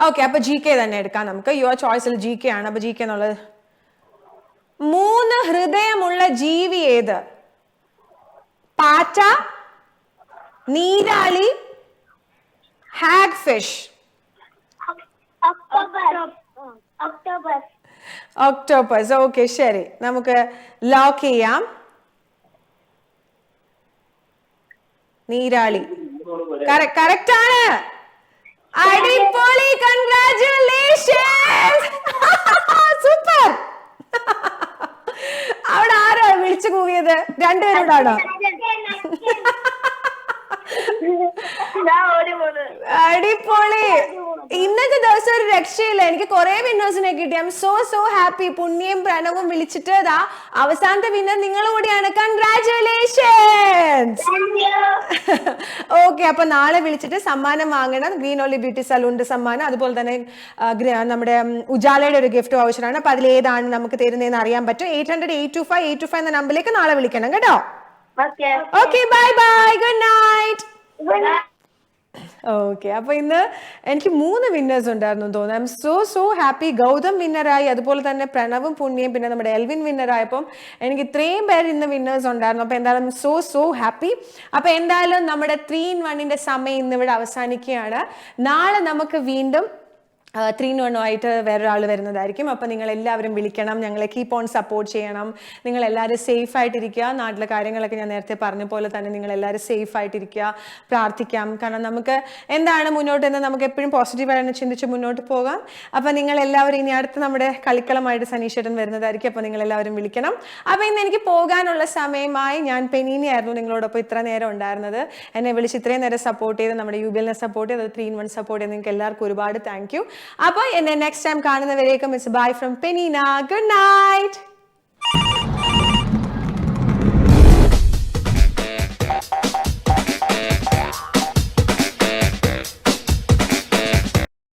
S1: ഓക്കെ അപ്പൊ ജി കെ തന്നെ എടുക്കാം നമുക്ക്. യുവർ ചോയ്സിൽ ജി കെ ആണ്. അപ്പൊ ജി കെ എന്നുള്ളത് 3 ഹൃദയമുള്ള ജീവി ഏത്? പാറ്റ, നീരാളി, ഹാഗ് ഫിഷ്. ഒക്ടോപ്പസ്. ഓക്കെ ശരി, നമുക്ക് ലോക്ക് ചെയ്യാം. നീരാളി കറക്റ്റ് ആണ്. അടിപൊളി, കൺഗ്രാറ്റുലേഷൻസ്. സൂപ്പർ. അവിടെ ആരാ വിളിച്ചു കൂവിയത്? രണ്ടുപേരോടാണോ? അടിപൊളി. ഇന്നത്തെ ദിവസം ഒരു രക്ഷയില്ല. എനിക്ക് കുറെ വിന്നേഴ്സിനെ കിട്ടി. I M so happy. പുണ്യം പ്രണവും വിളിച്ചിട്ട് അവസാനത്തെ വിന്നർ നിങ്ങൾ കൂടിയാണ്. കൺഗ്രാറ്റുലേഷൻസ്. ഓക്കെ അപ്പൊ നാളെ വിളിച്ചിട്ട് സമ്മാനം വാങ്ങണം. ഗ്രീൻ ഓളി ബ്യൂട്ടി സലൂണിന്റെ സമ്മാനം, അതുപോലെ തന്നെ നമ്മുടെ ഉജാലയുടെ ഒരു ഗിഫ്റ്റ് വൗച്ചറാണ്. അപ്പൊ അതിൽ ഏതാണ് നമുക്ക് തരുന്നതെന്ന് അറിയാൻ പറ്റും. 800-825-825 എന്ന നമ്പറിലേക്ക് നാളെ വിളിക്കണം കേട്ടോ. Okay bye bye, good night. Okay അപ്പൊ ഇന്ന് എനിക്ക് 3 വിന്നേഴ്സ് ഉണ്ടായിരുന്നു തോന്നുന്നു. I'm so happy. Gautham വിന്നറായി, അതുപോലെ തന്നെ പ്രണവും പുണ്യം, പിന്നെ നമ്മുടെ എൽവിൻ വിന്നറായപ്പം എനിക്ക് ഇത്രയും പേര് ഇന്ന് വിന്നേഴ്സ് ഉണ്ടായിരുന്നു. അപ്പൊ എന്തായാലും സോ ഹാപ്പി. അപ്പൊ എന്തായാലും നമ്മുടെ 3-in-1 സമയം ഇന്ന് ഇവിടെ അവസാനിക്കുകയാണ്. നാളെ നമുക്ക് വീണ്ടും 3-in-1 ആയിട്ട് വേറൊരാൾ വരുന്നതായിരിക്കും. അപ്പം നിങ്ങൾ എല്ലാവരും വിളിക്കണം, ഞങ്ങളെ കീപ്പ് ഓൺ സപ്പോർട്ട് ചെയ്യണം. നിങ്ങൾ എല്ലാവരും സേഫ് ആയിട്ടിരിക്കുക. നാട്ടിലെ കാര്യങ്ങളൊക്കെ ഞാൻ നേരത്തെ പറഞ്ഞ പോലെ തന്നെ നിങ്ങൾ എല്ലാവരും സേഫ് ആയിട്ടിരിക്കുക, പ്രാർത്ഥിക്കാം. കാരണം നമുക്ക് എന്താണ് മുന്നോട്ട് എന്ന് നമുക്ക് എപ്പോഴും പോസിറ്റീവായിട്ട് ചിന്തിച്ച് മുന്നോട്ട് പോകാം. അപ്പം നിങ്ങൾ എല്ലാവരും ഇനി അടുത്ത് നമ്മുടെ കളിക്കളമായിട്ട് സനീഷേട്ടൻ വരുന്നതായിരിക്കും. അപ്പം നിങ്ങൾ എല്ലാവരും വിളിക്കണം. അപ്പം ഇന്ന് എനിക്ക് പോകാനുള്ള സമയമായി. ഞാൻ പെനീനയായിരുന്നു നിങ്ങളോടൊപ്പം ഇത്ര നേരം ഉണ്ടായിരുന്നത്. എന്നെ വിളിച്ച് ഇത്രയും നേരം സപ്പോർട്ട് ചെയ്ത് നമ്മുടെ UBLനെ സപ്പോർട്ട് ചെയ്ത് 3-in-1 സപ്പോർട്ട് ചെയ്ത് നിങ്ങൾക്ക് എല്ലാവർക്കും ഒരുപാട് താങ്ക് യു. അപ്പോൾ എന്നെ നെക്സ്റ്റ് ടൈം കാണുന്നവരേക്കും it's bye from Penina. Good night.